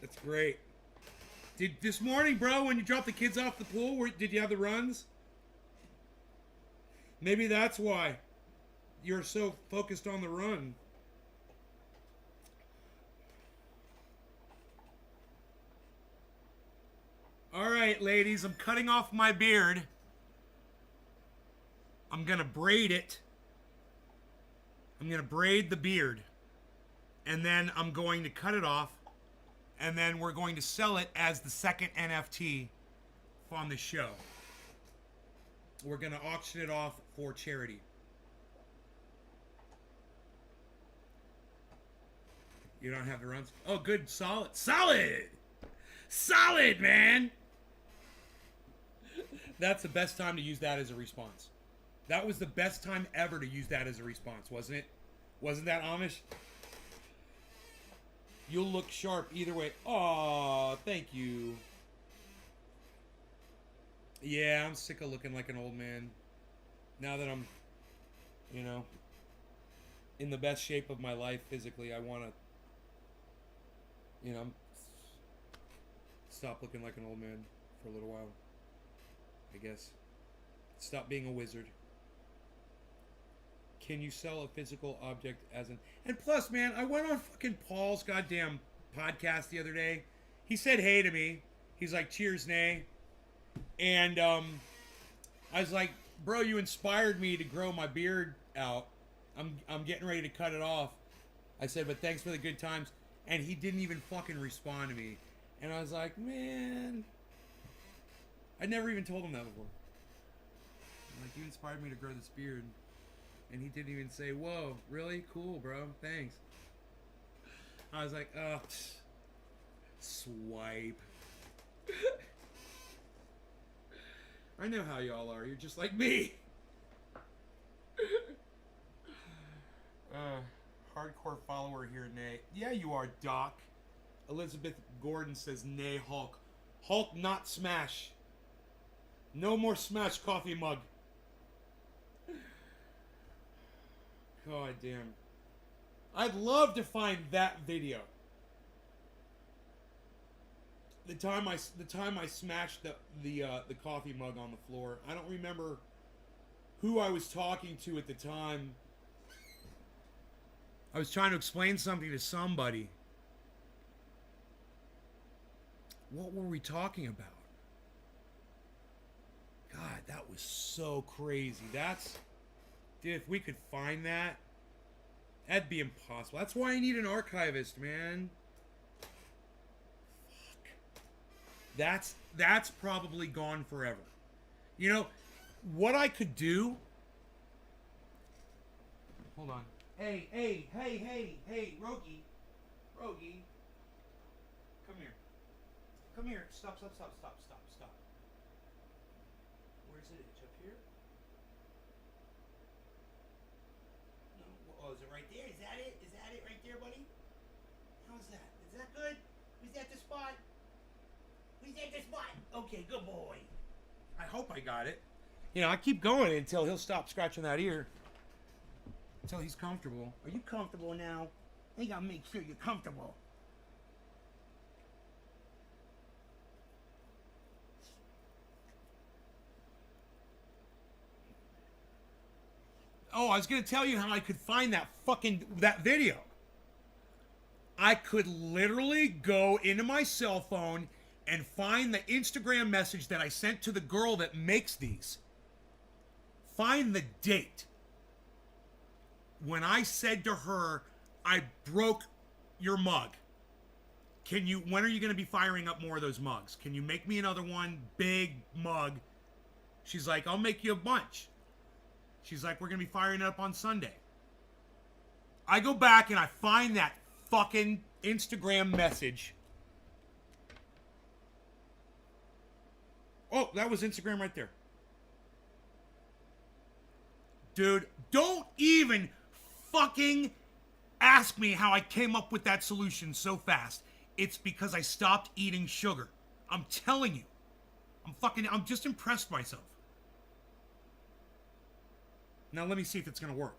That's great. Did this morning, bro, when you dropped the kids off the pool, did you have the runs? Maybe that's why you're so focused on the run. All right, ladies, I'm cutting off my beard. I'm going to braid it. I'm going to braid the beard. And then I'm going to cut it off. And then we're going to sell it as the second NFT on the show. We're going to auction it off for charity. You don't have the runs? Oh, good. Solid. Solid! Solid, man! That's the best time to use that as a response. That was the best time ever to use that as a response, wasn't it? Wasn't that Amish? You'll look sharp either way. Aw, thank you. Yeah, I'm sick of looking like an old man. Now that I'm, in the best shape of my life physically, I want to, stop looking like an old man for a little while. I guess. Stop being a wizard. Can you sell a physical object as an... And plus, man, I went on fucking Paul's goddamn podcast the other day. He said hey to me. He's like, cheers, Nay. And I was like, bro, you inspired me to grow my beard out. I'm getting ready to cut it off. I said, but thanks for the good times. And he didn't even fucking respond to me. And I was like, man, I never even told him that before. I'm like, you inspired me to grow this beard. And he didn't even say, whoa, really? Cool, bro. Thanks. I was like, oh, swipe. I know how y'all are. You're just like me. Hardcore follower here, Nay. Yeah, you are, Doc. Elizabeth Gordon says, Nay, Hulk. Hulk, not Smash. No more Smash coffee mug. God damn. I'd love to find that video. The time I smashed the coffee mug on the floor. I don't remember who I was talking to at the time. I was trying to explain something to somebody. What were we talking about? God, that was so crazy. Dude, if we could find that, that'd be impossible. That's why I need an archivist, man. Fuck. That's probably gone forever. You know, what I could do... Hold on. Hey, Rogi. Come here. Stop. Where's it? It's up here? No. Oh, is it right there? Is that it? Is that it right there, buddy? How's that? Is that good? Was that the spot? Okay, good boy. I hope I got it. You know, I keep going until he'll stop scratching that ear. Until he's comfortable. Are you comfortable now? I gotta make sure you're comfortable. Oh, I was gonna tell you how I could find that video. I could literally go into my cell phone and find the Instagram message that I sent to the girl that makes these. Find the date. When I said to her, I broke your mug. When are you going to be firing up more of those mugs? Can you make me another one? Big mug. She's like, I'll make you a bunch. She's like, we're going to be firing it up on Sunday. I go back and I find that fucking Instagram message. Oh, that was Instagram right there. Dude, don't even fucking ask me how I came up with that solution so fast. It's because I stopped eating sugar. I'm telling you. I'm just impressed myself. Now let me see if it's gonna work.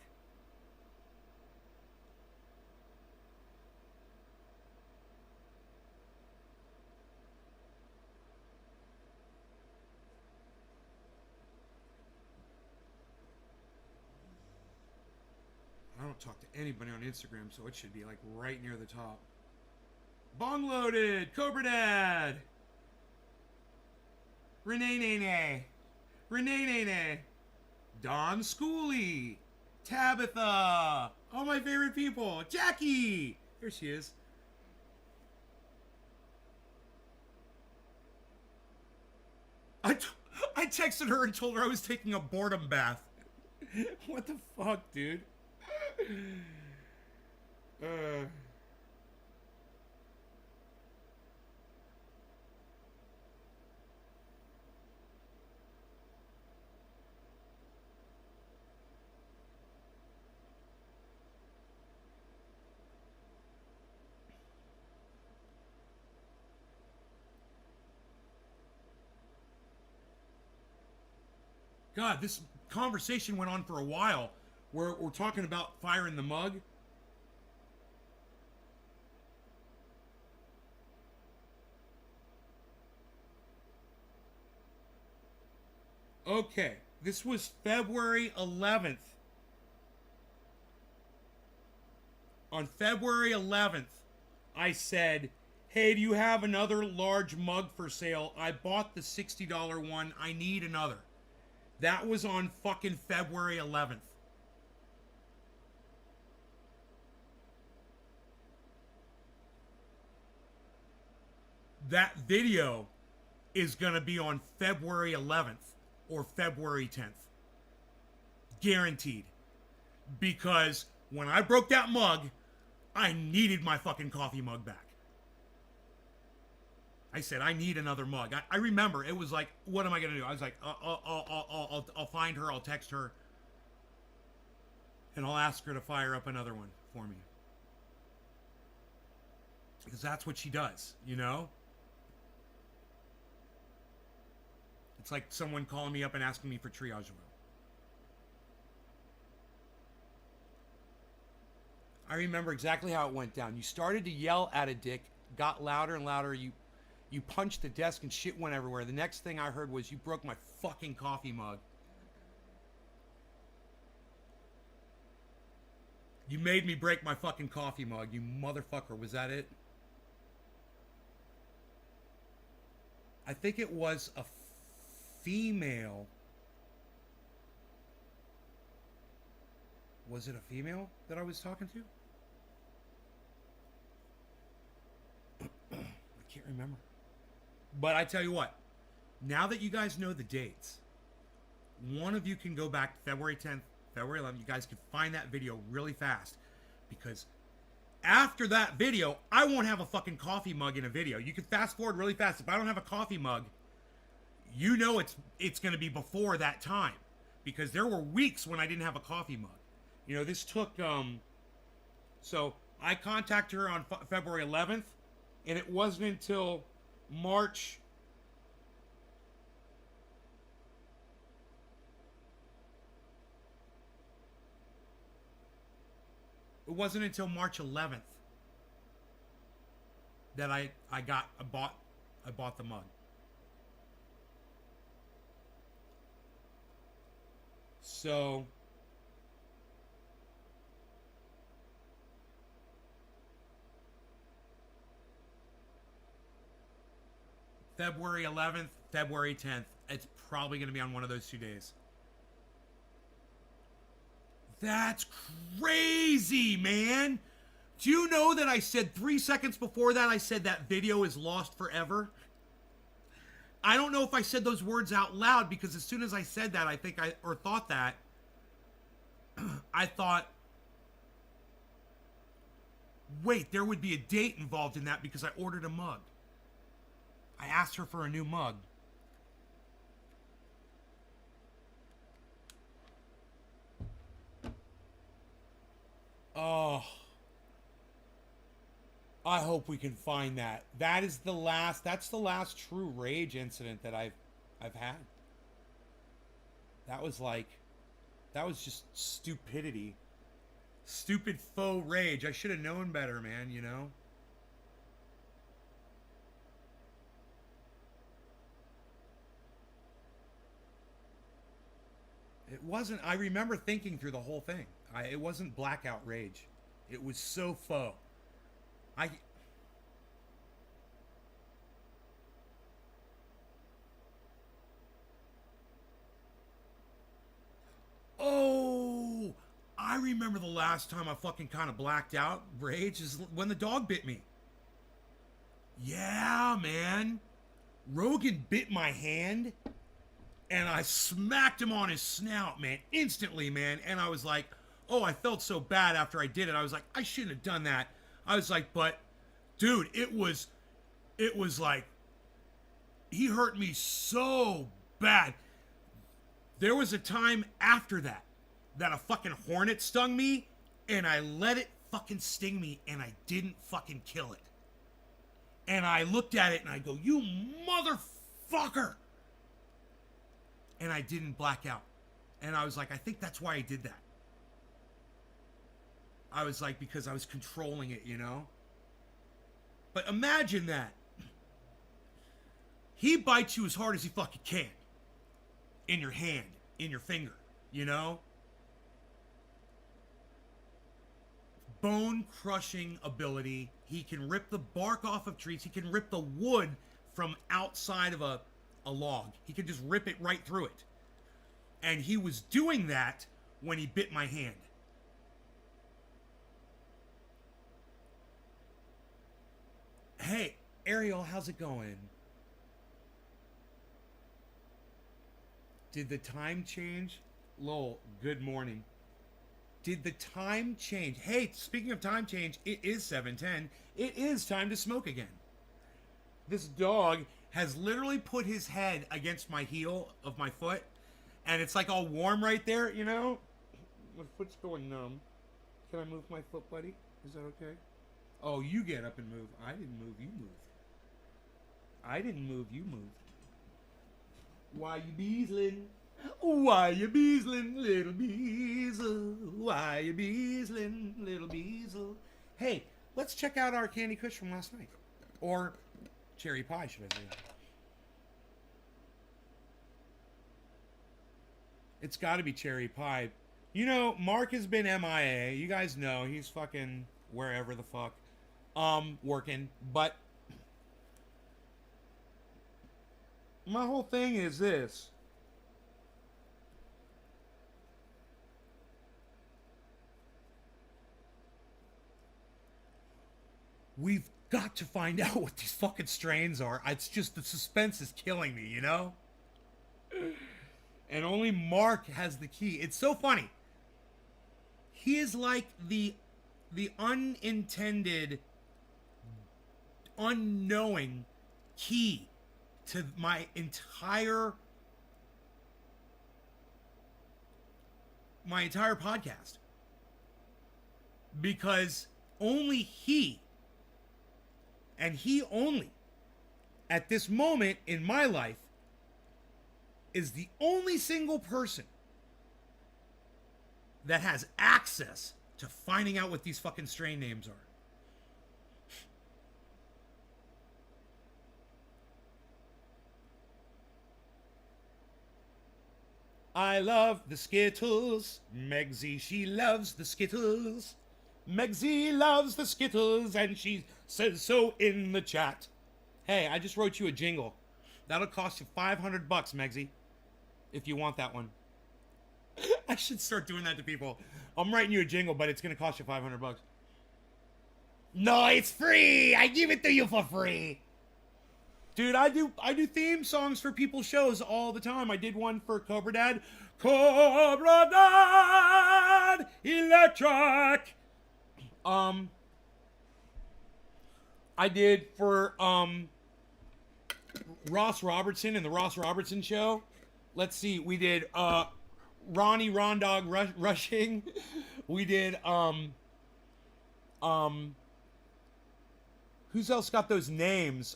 I don't talk to anybody on Instagram, so it should be like right near the top. Bong Loaded, Cobra Dad, Renee Nene, Don Schooley, Tabitha, all my favorite people, Jackie, there she is. I texted her and told her I was taking a boredom bath. What the fuck, dude? God, this conversation went on for a while. We're talking about firing the mug. Okay, this was February 11th. On February 11th, I said, hey, do you have another large mug for sale? I bought the $60 one. I need another. That was on fucking February 11th. That video is going to be on February 11th or February 10th. Guaranteed. Because when I broke that mug, I needed my fucking coffee mug back. I said, I need another mug. I remember it was like, what am I going to do? I was like, I'll find her. I'll text her. And I'll ask her to fire up another one for me. Because that's what she does, you know? It's like someone calling me up and asking me for triage oil. I remember exactly how it went down. You started to yell at a dick, got louder and louder. You punched the desk and shit went everywhere. The next thing I heard was, you broke my fucking coffee mug. You made me break my fucking coffee mug, you motherfucker. Was that it? I think it was a female. Was it a female that I was talking to? I can't remember. But I tell you what, now that you guys know the dates, one of you can go back to February 10th, February 11th. You guys can find that video really fast, because after that video, I won't have a fucking coffee mug in a video. You can fast forward really fast. If I don't have a coffee mug, you know it's going to be before that time, because there were weeks when I didn't have a coffee mug. You know, this took, so I contacted her on February 11th, and it wasn't until March. It wasn't until March 11th that I bought the mug. So February 11th, February 10th. It's probably going to be on one of those 2 days. That's crazy, man. Do you know that I said 3 seconds before that, I said that video is lost forever? I don't know if I said those words out loud, because as soon as I said that, thought that, I thought, wait, there would be a date involved in that, because I ordered a mug. I asked her for a new mug. Oh, I hope we can find that. That's the last true rage incident that I've had. That was just stupidity. Stupid faux rage. I should have known better, man, you know? It wasn't, I remember thinking through the whole thing. It wasn't blackout rage. It was so faux. Oh, I remember the last time I fucking kind of blacked out rage is when the dog bit me. Yeah, man. Rogan bit my hand, and I smacked him on his snout, man, instantly, man. And I was like, oh, I felt so bad after I did it. I was like, I shouldn't have done that. I was like, but, dude, it was like, he hurt me so bad. There was a time after that a fucking hornet stung me, and I let it fucking sting me, and I didn't fucking kill it. And I looked at it, and I go, you motherfucker! And I didn't black out. And I was like, I think that's why I did that. I was like, because I was controlling it, you know? But imagine that. He bites you as hard as he fucking can. In your hand, in your finger, you know? bone-crushing ability. He can rip the bark off of trees. He can rip the wood from outside of a log. He can just rip it right through it. And he was doing that when he bit my hand. Hey, Ariel, how's it going? Did the time change? Lol, good morning. Did the time change? Hey, speaking of time change, it is 7:10. It is time to smoke again. This dog has literally put his head against my heel of my foot, and it's like all warm right there, you know? My foot's going numb. Can I move my foot, buddy? Is that okay? Oh, you get up and move. I didn't move, you moved. I didn't move, you moved. Why you beesling? Why you beesling, little beezel? Why you beesling, little beezel? Hey, let's check out our Candy Kush from last night. Or cherry pie, should I say. It's got to be cherry pie. You know, Mark has been MIA. You guys know he's fucking wherever the fuck. Working. But my whole thing is this. We've got to find out what these fucking strains are. It's just the suspense is killing me, you know? And only Mark has the key. It's so funny. He is like the unintended, unknowing key to my entire podcast. Because only he, and he only, at this moment in my life, is the only single person that has access to finding out what these fucking strain names are. I love the Skittles. Megsy, she loves the Skittles. Megsy loves the Skittles, and she says so in the chat. Hey, I just wrote you a jingle. That'll cost you $500, Megsy, if you want that one. I should start doing that to people. I'm writing you a jingle, but it's gonna cost you $500. No, it's free. I give it to you for free. Dude, I do theme songs for people's shows all the time. I did one for Cobra Dad. Cobra Dad Electric. I did for Ross Robertson and the Ross Robertson Show. Let's see, we did Ronnie Rondog Rushing. We did who's else got those names?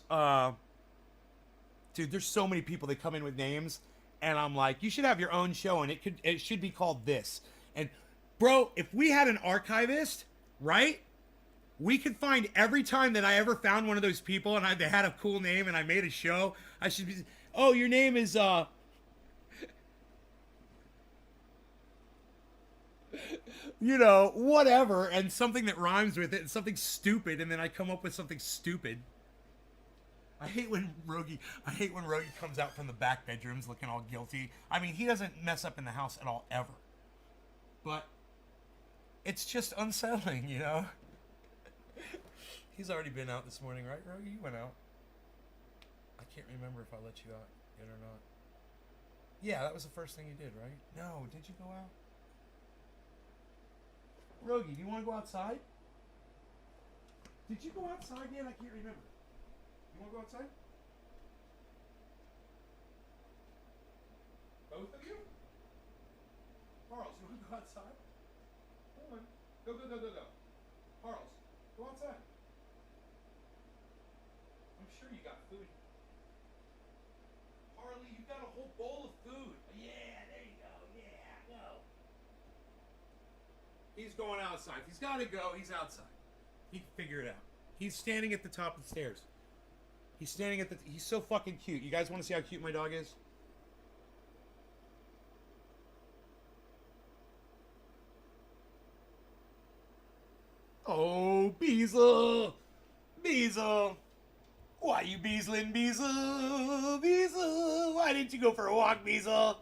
Dude, there's so many people that come in with names, and I'm like, you should have your own show, and it should be called this. And bro, if we had an archivist, right? We could find every time that I ever found one of those people and they had a cool name and I made a show. I should be, oh, your name is you know, whatever, and something that rhymes with it and something stupid, and then I come up with something stupid. I hate when Rogie comes out from the back bedrooms looking all guilty. I mean, he doesn't mess up in the house at all, ever. But it's just unsettling, you know? He's already been out this morning, right, Rogie? You went out. I can't remember if I let you out yet or not. Yeah, that was the first thing you did, right? No, did you go out? Rogie, do you want to go outside? Did you go outside yet? I can't remember. You want to go outside? Both of you? Charles, you want to go outside? Hold on. Go. Charles, go outside. I'm sure you got food. Harley, you got a whole bowl of food. Yeah, there you go. Yeah, go. He's going outside. If he's got to go, he's outside. He can figure it out. He's standing at the top of the stairs. He's so fucking cute. You guys want to see how cute my dog is? Beezle. Beezle. Why you beezling, Beezle? Beezle. Why didn't you go for a walk, Beezle?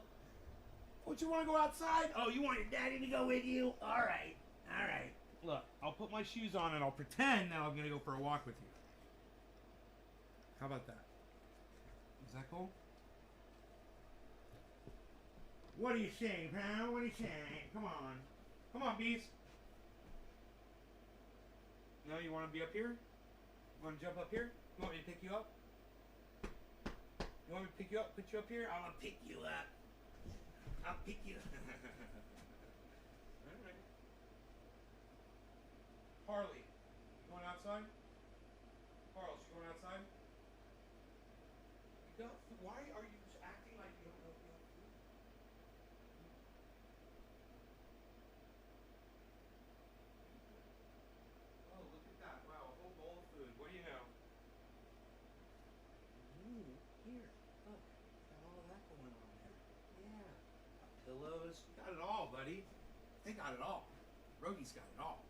Don't you want to go outside? Oh, you want your daddy to go with you? All right. All right. Look, I'll put my shoes on and I'll pretend that I'm going to go for a walk with you. How about that? Is that cool? What are you saying, pal? What are you saying? Come on. Come on, bees. No, you want to be up here? You want to jump up here? You want me to pick you up? You want me to pick you up? Put you up here? I want to pick you up. I'll pick you up. Alright. Harley, you going outside? Carl, you going outside? You don't, why are you acting like you don't know if you have food? Oh, look at that. Wow, a whole bowl of food. What do you know? Ooh, here. Look. Got all of that going on there. Yeah. Got pillows. Got it all, buddy. They got it all. Rogi's got it all.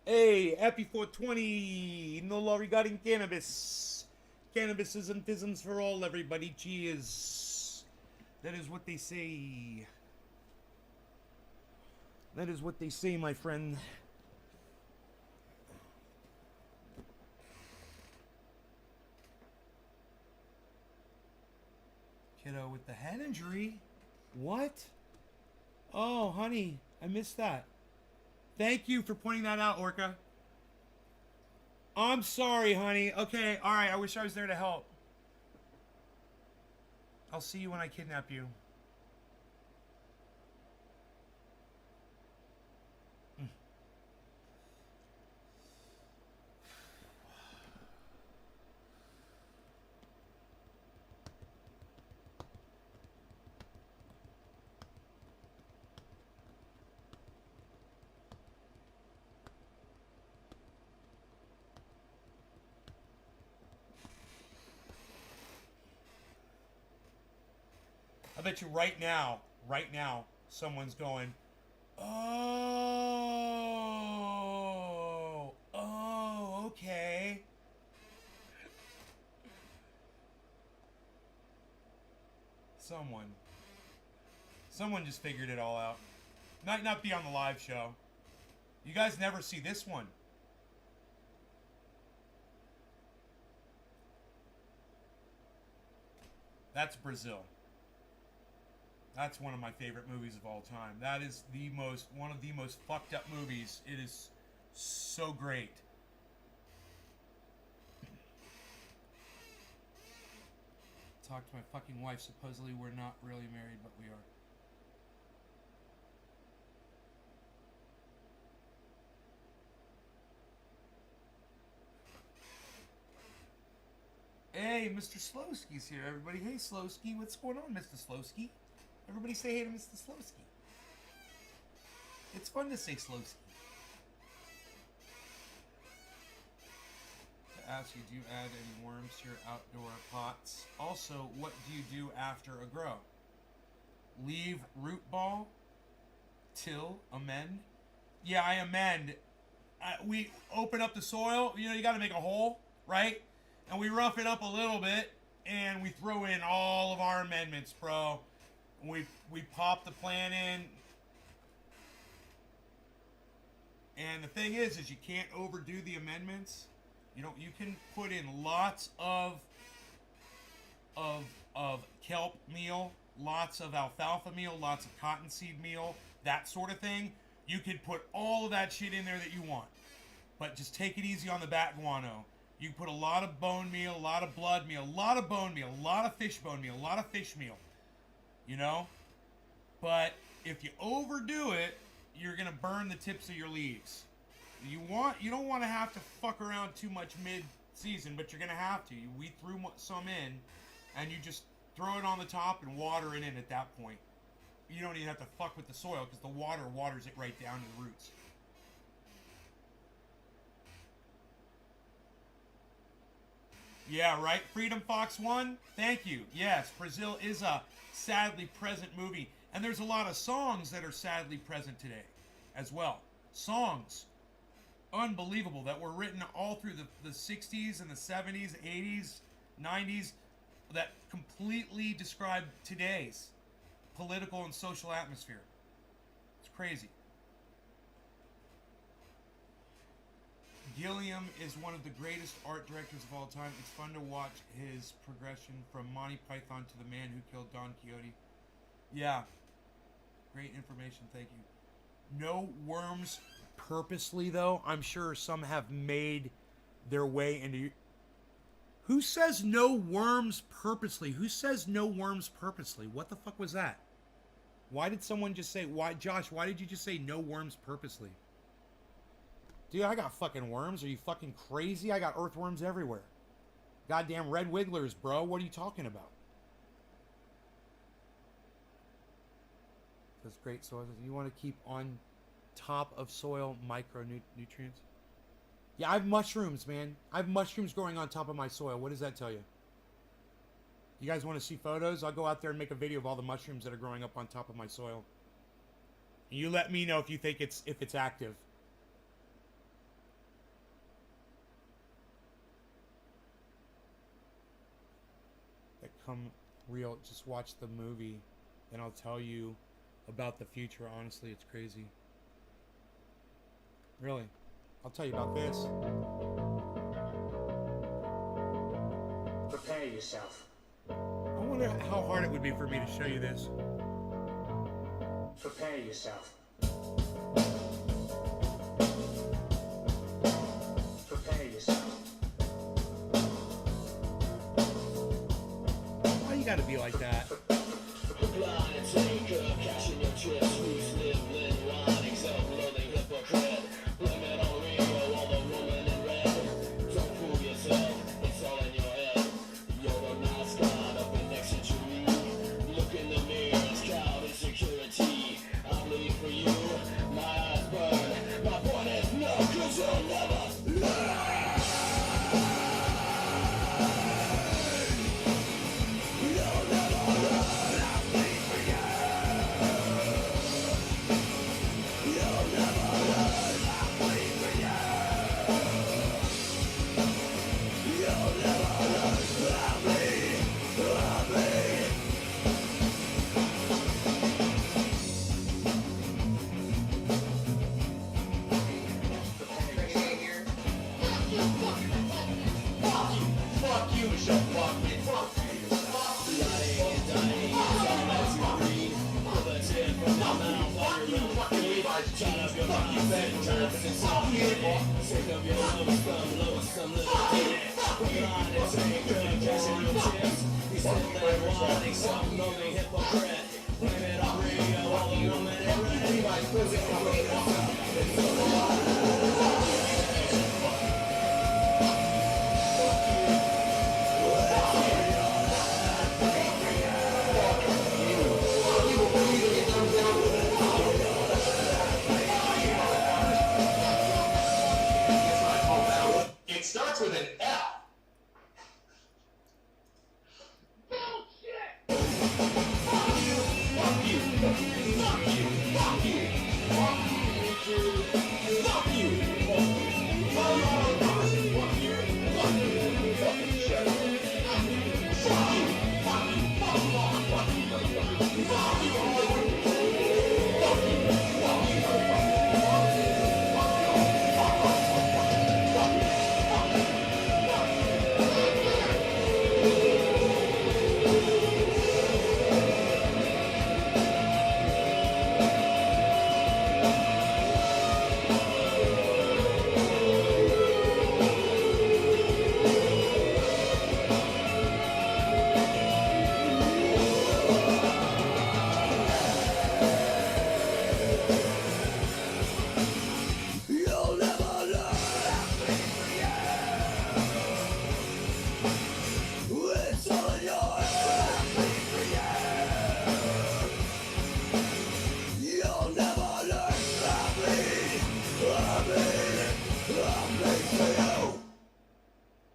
Hey, happy 420. No law regarding cannabis. Cannabis isms for all, everybody. Cheers. That is what they say. That is what they say, my friend. Kiddo with the head injury? What? Oh, honey, I missed that. Thank you for pointing that out, Orca. I'm sorry, honey. Okay, alright, I wish I was there to help. I'll see you when I kidnap you. I bet you right now, someone's going, oh, okay. Someone just figured it all out. Might not be on the live show. You guys never see this one. That's Brazil. That's one of my favorite movies of all time. That is one of the most fucked up movies. It is so great. Talk to my fucking wife. Supposedly we're not really married, but we are. Hey, Mr. Slowski's here, everybody. Hey, Slowski. What's going on, Mr. Slowski? Everybody say hey to Mr. Slowski. It's fun to say Slowski. To ask you, do you add any worms to your outdoor pots? Also, what do you do after a grow? Leave root ball? Till? Amend? Yeah, I amend. We open up the soil. You know, you got to make a hole, right? And we rough it up a little bit, and we throw in all of our amendments, bro. We pop the plant in. And the thing is you can't overdo the amendments. You can put in lots of kelp meal, lots of alfalfa meal, lots of cottonseed meal, that sort of thing. You could put all of that shit in there that you want. But just take it easy on the bat guano. You can put a lot of bone meal, a lot of blood meal, a lot of bone meal, a lot of fish bone meal, a lot of fish meal. You know? But if you overdo it, you're going to burn the tips of your leaves. You don't want to have to fuck around too much mid-season, but you're going to have to. We threw some in, and you just throw it on the top and water it in at that point. You don't even have to fuck with the soil, because the water waters it right down to the roots. Yeah, right? Freedom Fox 1? Thank you. Yes, Brazil is a sadly present movie. And there's a lot of songs that are sadly present today. as well. Songs, unbelievable, that were written all through the 60s and the 70s, 80s, 90s, that completely describe today's political and social atmosphere. It's crazy. Gilliam is one of the greatest art directors of all time. It's fun to watch his progression from Monty Python to The Man Who Killed Don Quixote. Yeah. Great information, thank you. No worms purposely, though. I'm sure some have made their way into... Who says no worms purposely? Who says no worms purposely? What the fuck was that? Why did someone just say... Josh, why did you just say no worms purposely? Dude, I got fucking worms. Are you fucking crazy? I got earthworms everywhere. Goddamn red wigglers, bro. What are you talking about? That's great soil. You want to keep on top of soil micronutrients? Yeah, I have mushrooms, man. I have mushrooms growing on top of my soil. What does that tell you? You guys want to see photos? I'll go out there and make a video of all the mushrooms that are growing up on top of my soil. And you let me know if you think it's active. Come real, just watch the movie and I'll tell you about the future. Honestly, it's crazy. Really, I'll tell you about this. Prepare yourself. I wonder how hard it would be for me to show you this. Prepare yourself. Prepare yourself. You gotta be like that.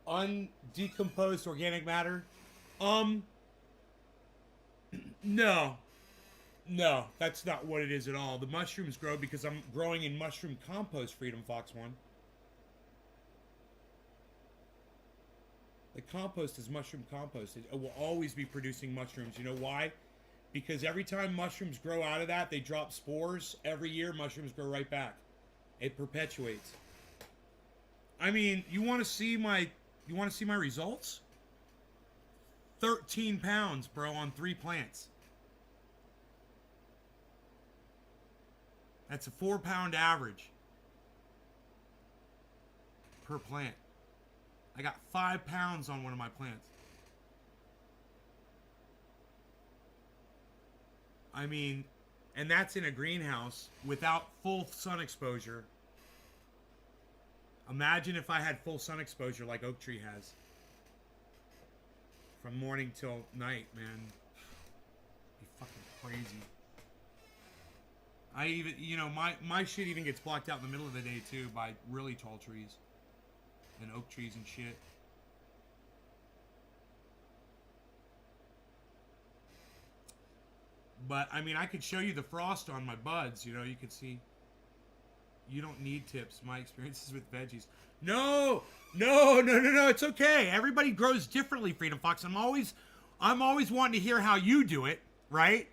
Undecomposed organic matter? No. No, that's not what it is at all. The mushrooms grow because I'm growing in mushroom compost, Freedom Fox 1. The compost is mushroom compost. It will always be producing mushrooms. You know why? Because every time mushrooms grow out of that, they drop spores. Every year, mushrooms grow right back. It perpetuates. I mean, you want to see my results? 13 pounds, bro, on 3 plants. That's a 4-pound average per plant. I got 5 pounds on one of my plants. I mean, and that's in a greenhouse without full sun exposure. Imagine if I had full sun exposure like Oak Tree has. From morning till night, man. It'd be fucking crazy. I even, you know, my shit even gets blocked out in the middle of the day too by really tall trees. And oak trees and shit. But, I mean, I could show you the frost on my buds, you know, you could see. You don't need tips. My experiences with veggies. No, it's okay. Everybody grows differently, Freedom Fox. I'm always wanting to hear how you do it, right?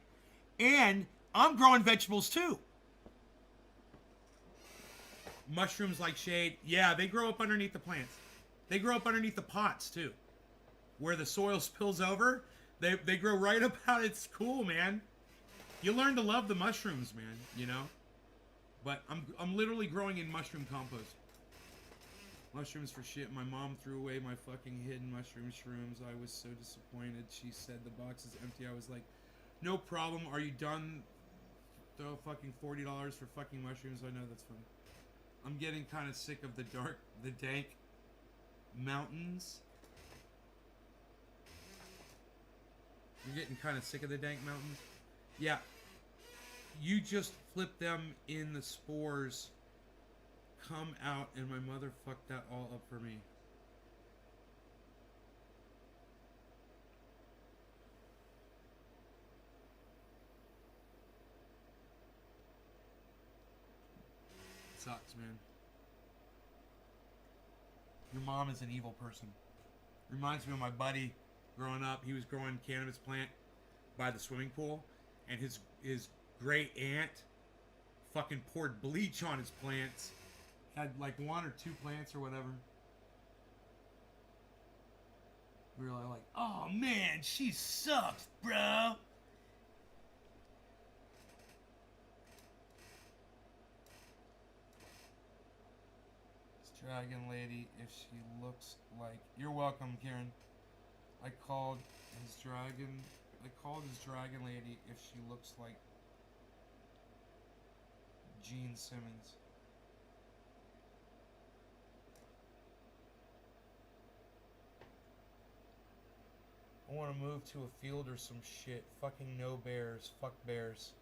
And I'm growing vegetables too. Mushrooms like shade. Yeah, they grow up underneath the plants. They grow up underneath the pots too. Where the soil spills over, they grow right up out. It's cool, man. You learn to love the mushrooms, man, you know? But I'm literally growing in mushroom compost. Mushrooms for shit. My mom threw away my fucking hidden mushroom shrooms. I was so disappointed. She said the box is empty. I was like, no problem. Are you done? Throw fucking $40 for fucking mushrooms. I know that's funny. I'm getting kind of sick of the dank mountains. You're getting kind of sick of the dank mountains? Yeah. You just flip them in the spores, come out, and my mother fucked that all up for me. It sucks, man. Your mom is an evil person. Reminds me of my buddy growing up. He was growing cannabis plant by the swimming pool, and his great aunt fucking poured bleach on his plants. Had like 1 or 2 plants or whatever. We were like, oh man, she sucks, bro. This dragon lady, if she looks like... You're welcome, Karen. I called his dragon lady if she looks like Gene Simmons. I want to move to a field or some shit. Fucking no bears. Fuck bears.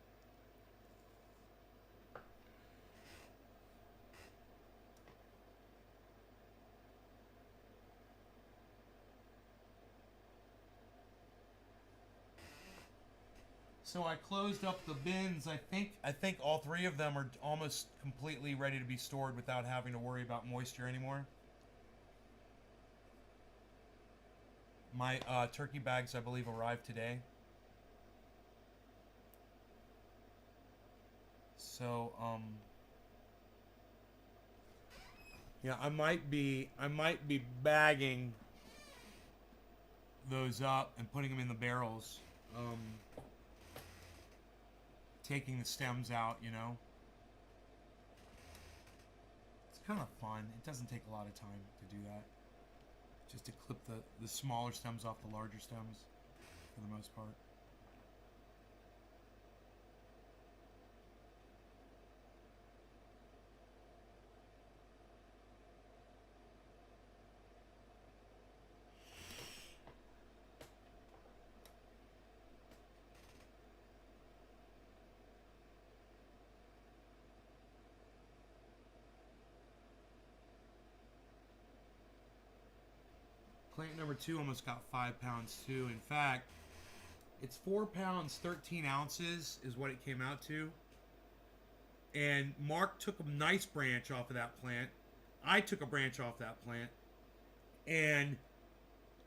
So I closed up the bins. I think all 3 of them are almost completely ready to be stored without having to worry about moisture anymore. My turkey bags, I believe, arrived today. So, yeah, I might be bagging those up and putting them in the barrels. Taking the stems out, you know. It's kind of fun. It doesn't take a lot of time to do that. Just to clip the smaller stems off the larger stems, for the most part. Plant number 2 almost got 5 pounds too. In fact, It's 4 pounds, 13 ounces is what it came out to. And Mark took a nice branch off of that plant. I took a branch off that plant. And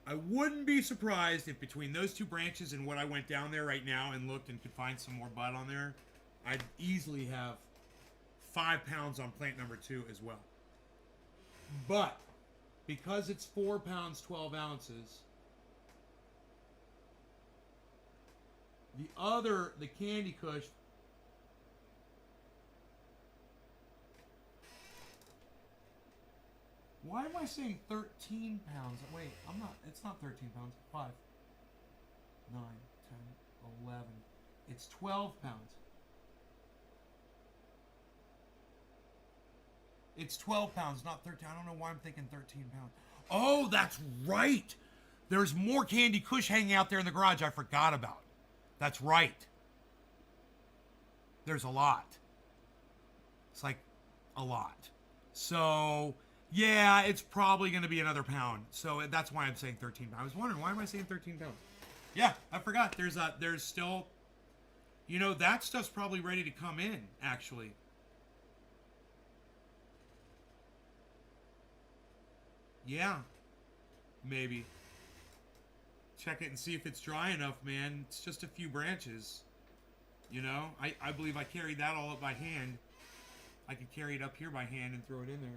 I wouldn't be surprised if between those two branches and what I went down there right now and looked and could find some more bud on there, I'd easily have 5 pounds on plant number 2 as well. But because it's 4 pounds, 12 ounces, the Candy Kush, why am I saying 13 pounds? Wait, I'm not, it's not 13 pounds. 5, 9, 10, 11. It's 12 pounds. It's 12 pounds, not 13. I don't know why I'm thinking 13 pounds. Oh, that's right. There's more Candy Kush hanging out there in the garage I forgot about. That's right. There's a lot. It's like a lot. So, yeah, it's probably going to be another pound. So that's why I'm saying 13 pounds. I was wondering, why am I saying 13 pounds? Yeah, I forgot. There's still, you know, that stuff's probably ready to come in, actually. Yeah, maybe. Check it and see if it's dry enough, man. It's just a few branches. You know, I believe I carried that all up by hand. I could carry it up here by hand and throw it in there.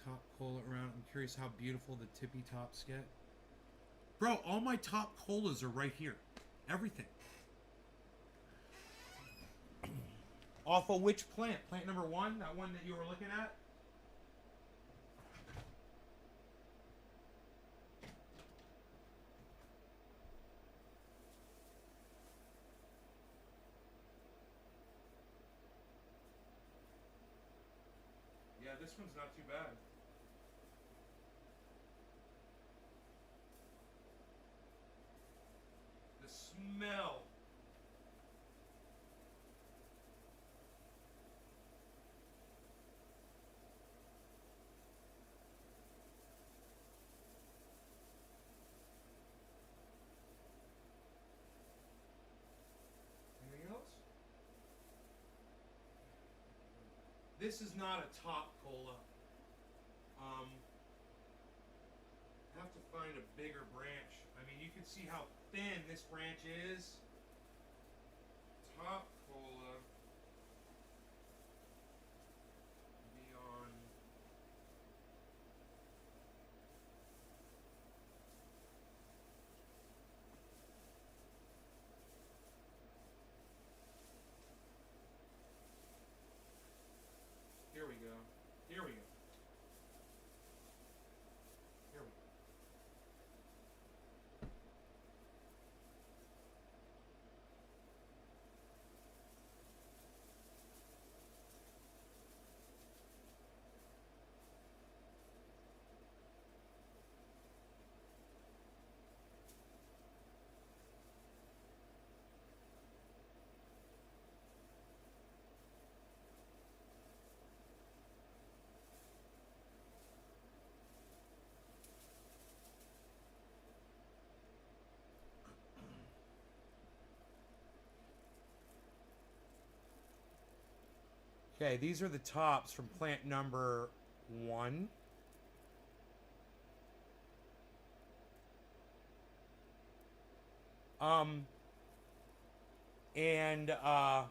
Top cola around. I'm curious how beautiful the tippy tops get. Bro, all my top colas are right here. Everything. Off of which plant? Plant number 1? That one that you were looking at? Yeah, this one's not too bad. The smell. This is not a top cola. Have to find a bigger branch. I mean, you can see how thin this branch is. Top cola. Be on. Here we go. Here we go. Here we go. Okay, these are the tops from plant number 1. And I'll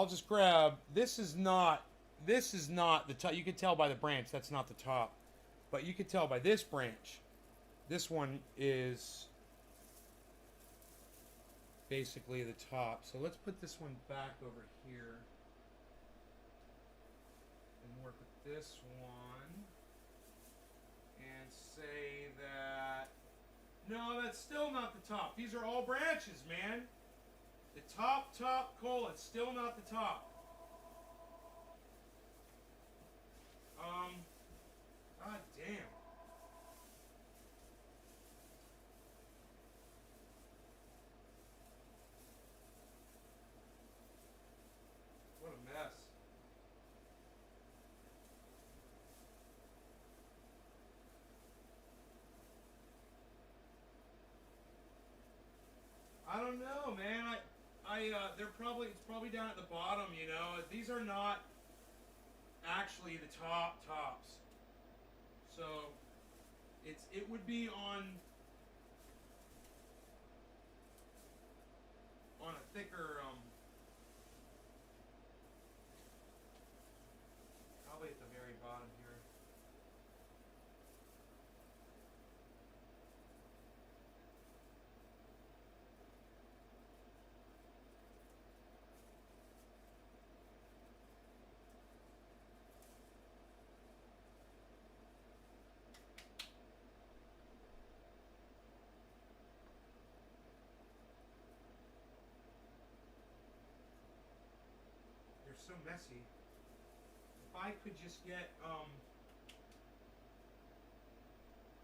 just grab, this is not the top. You can tell by the branch that's not the top, but you can tell by this branch, this one is basically the top. So let's put this one back over here and work with this one and say that, no, that's still not the top. These are all branches, man. The top cola, it's still not the top. God damn. it's probably down at the bottom, you know. These are not actually the tops. So it would be on a thicker probably at the very bottom here. They're so messy. If I could just get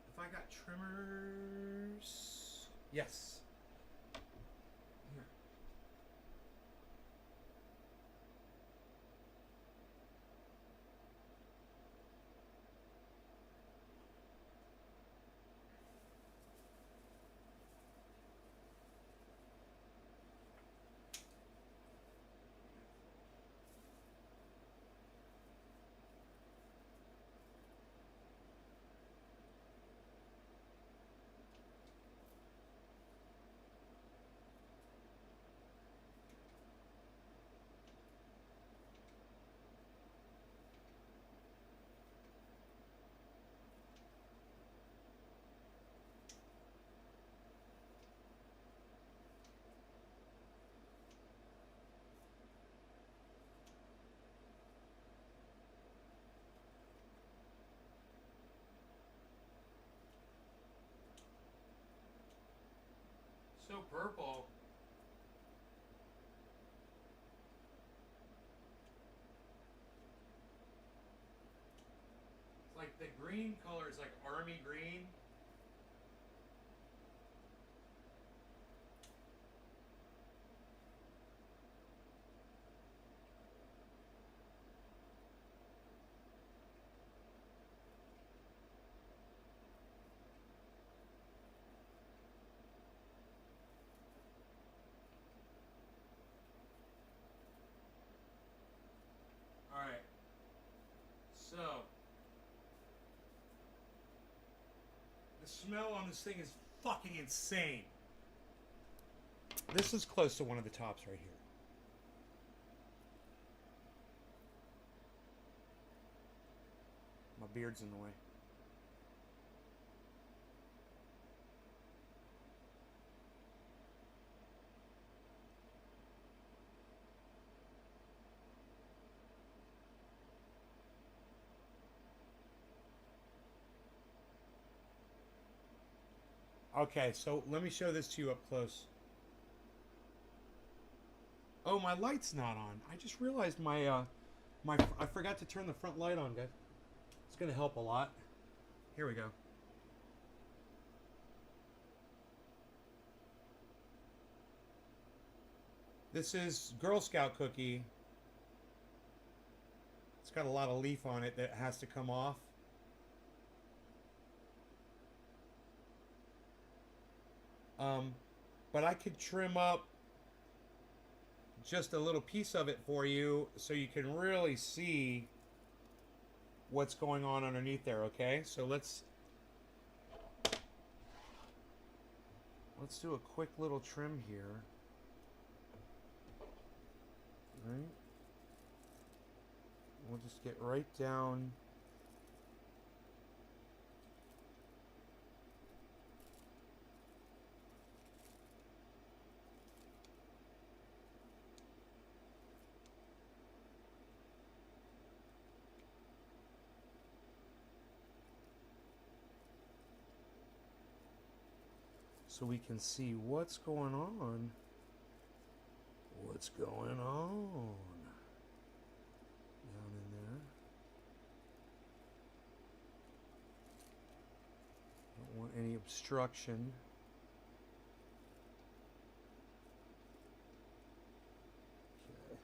if I got trimmers, yes. Here. So purple. It's like the green color is like army green. All right. So the smell on this thing is fucking insane. This is close to one of the tops right here. My beard's in the way. Okay, so let me show this to you up close. Oh, my light's not on. I just realized I forgot to turn the front light on, guys. It's gonna help a lot. Here we go. This is Girl Scout cookie. It's got a lot of leaf on it that has to come off. But I could trim up just a little piece of it for you so you can really see what's going on underneath there, okay? So let's do a quick little trim here. Right? We'll just get right down. So we can see what's going on. What's going on down in there. Don't want any obstruction. Okay.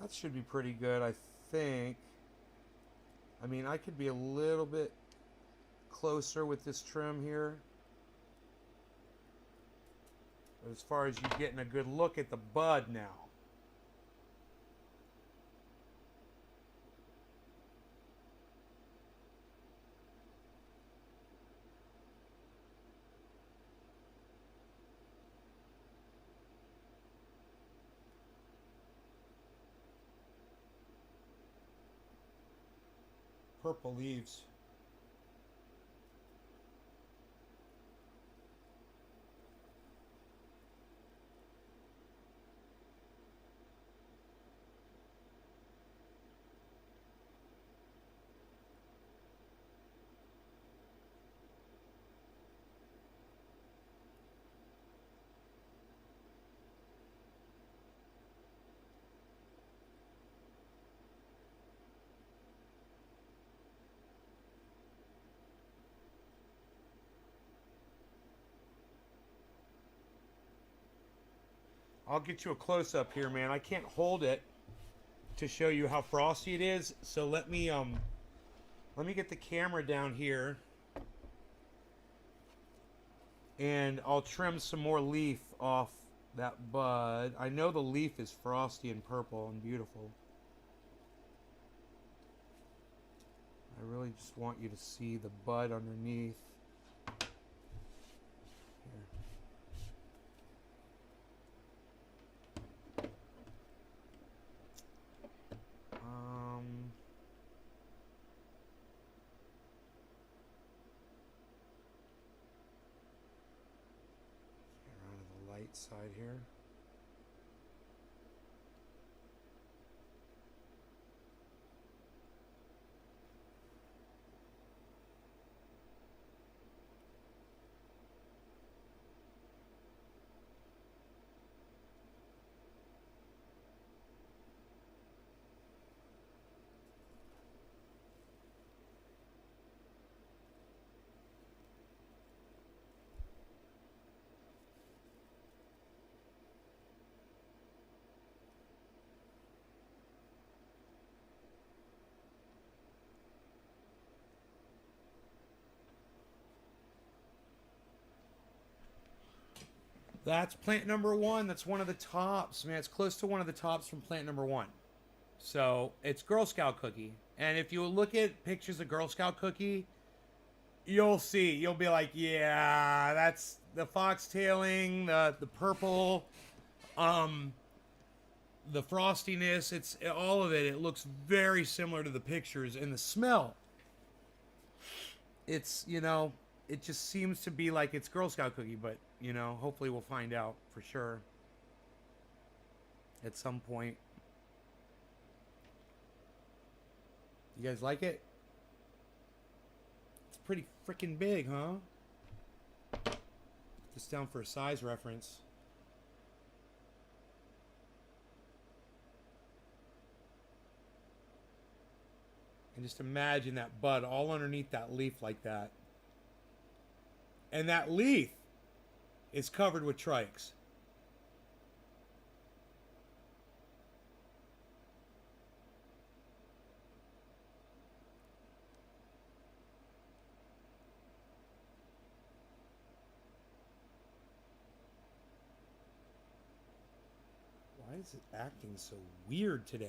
That should be pretty good, I think. I mean, I could be a little bit closer with this trim here. But as far as you getting a good look at the bud now. purple leaves. I'll get you a close-up here, man. I can't hold it to show you how frosty it is. So let me get the camera down here, and I'll trim some more leaf off that bud. I know the leaf is frosty and purple and beautiful. I really just want you to see the bud underneath. Side here. That's plant number one. That's one of the tops, man. It's close to one of the tops from plant number one. So it's Girl Scout cookie. And if you look at pictures of Girl Scout cookie, you'll see. You'll be like, yeah, that's the foxtailing, the purple, the frostiness. It's all of it. It looks very similar to the pictures. And the smell, it's, you know, it just seems to be like it's Girl Scout cookie, but, you know, hopefully we'll find out for sure at some point. You guys like it? It's pretty freaking big, huh? Put this down for a size reference. And just imagine that bud all underneath that leaf like that. And that leaf is covered with trikes. Why is it acting so weird today?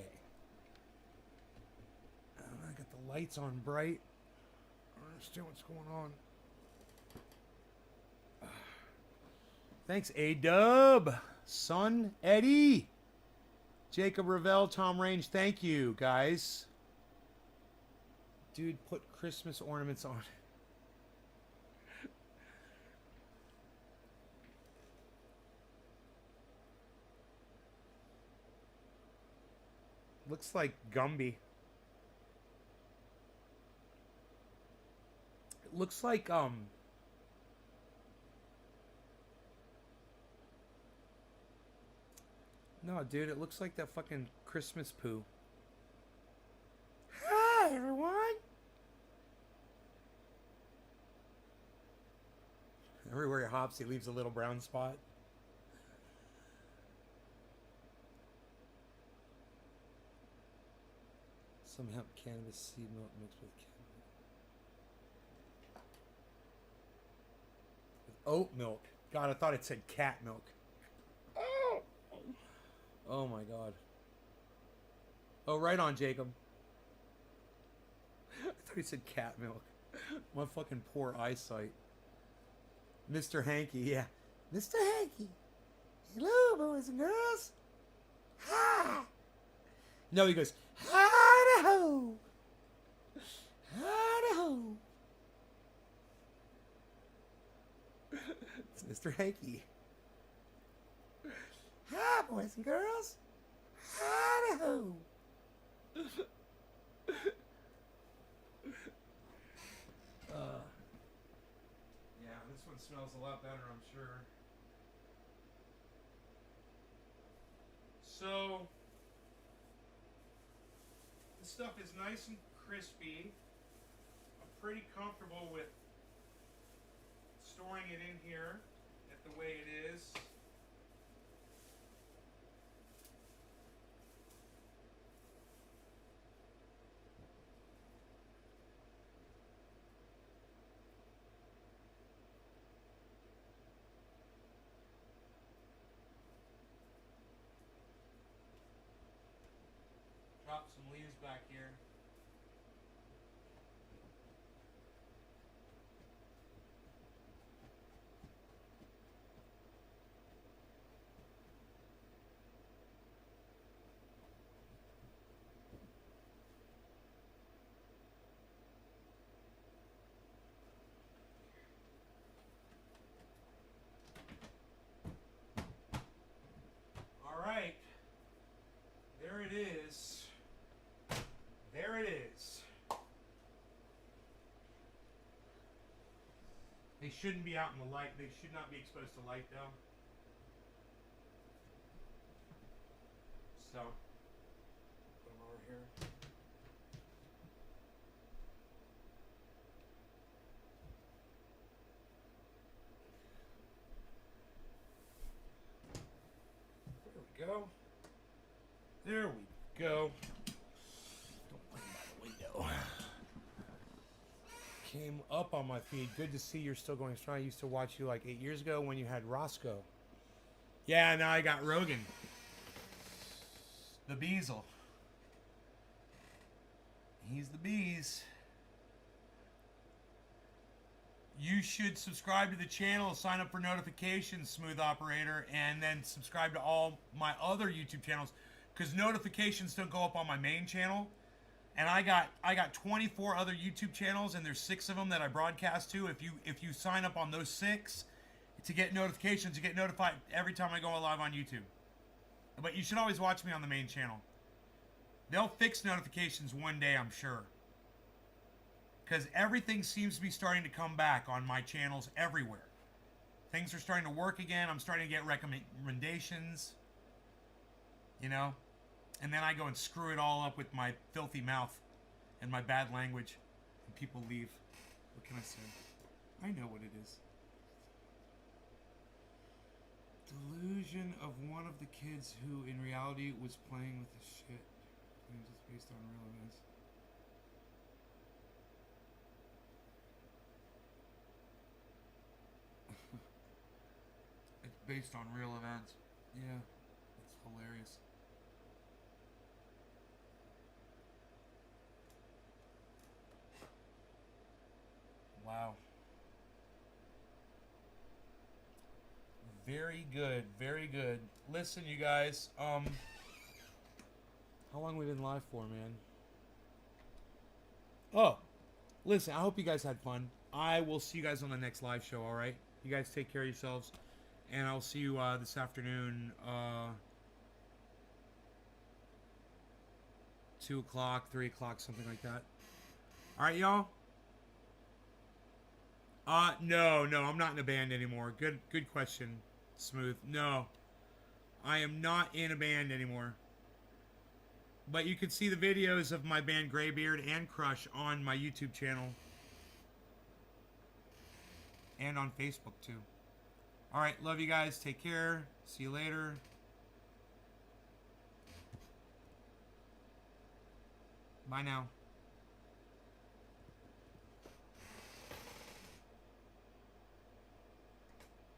I got the lights on bright. I don't understand what's going on. Thanks, A-Dub, Son, Eddie, Jacob Ravel, Tom Range. Thank you, guys. Dude, put Christmas ornaments on. Looks like Gumby. It looks like, no, dude, it looks like that fucking Christmas poo. Hi, everyone. Everywhere he hops, he leaves a little brown spot. Some hemp cannabis seed milk mixed with oat milk. God, I thought it said cat milk. Oh my God. Oh, right on, Jacob. I thought he said cat milk. My fucking poor eyesight. Mr. Hanky, yeah. Mr. Hanky. Hello, boys and girls. Hi. No, he goes, hi-ho. Howdy-ho. It's Mr. Hanky. Hi, boys and girls. Howdy-ho. Yeah, this one smells a lot better, I'm sure. So, this stuff is nice and crispy. I'm pretty comfortable with storing it in here at the way it is. Drop some leaves back here. All right. There it is. There it is. They shouldn't be out in the light. They should not be exposed to light, though. So, put them over here. There we go. There we go. Don't put them by the window. Came up on my feed. Good to see you're still going strong. I used to watch you like 8 years ago when you had Roscoe. Yeah, now I got Rogan. The Beazle. He's the bees. You should subscribe to the channel, sign up for notifications, Smooth Operator, and then subscribe to all my other YouTube channels, because notifications don't go up on my main channel. And I got 24 other YouTube channels, and there's 6 of them that I broadcast to. If you sign up on those 6 to get notifications, you get notified every time I go live on YouTube. But you should always watch me on the main channel. They'll fix notifications one day, I'm sure. Because everything seems to be starting to come back on my channels everywhere. Things are starting to work again. I'm starting to get recommendations. You know? And then I go and screw it all up with my filthy mouth and my bad language. And people leave. What can I say? I know what it is. Delusion of one of the kids who in reality was playing with the shit. Claims it's based on real events. It's based on real events. Yeah. It's hilarious. Wow. Very good, very good. Listen, you guys, how long have we been live for, man? Oh, listen, I hope you guys had fun. I will see you guys on the next live show, all right? You guys take care of yourselves, and I'll see you this afternoon, 2 o'clock, 3 o'clock, something like that. All right, y'all? No, I'm not in a band anymore. Good question, Smooth. No, I am not in a band anymore. But you can see the videos of my band Greybeard and Crush on my YouTube channel. And on Facebook, too. Alright, love you guys. Take care. See you later. Bye now.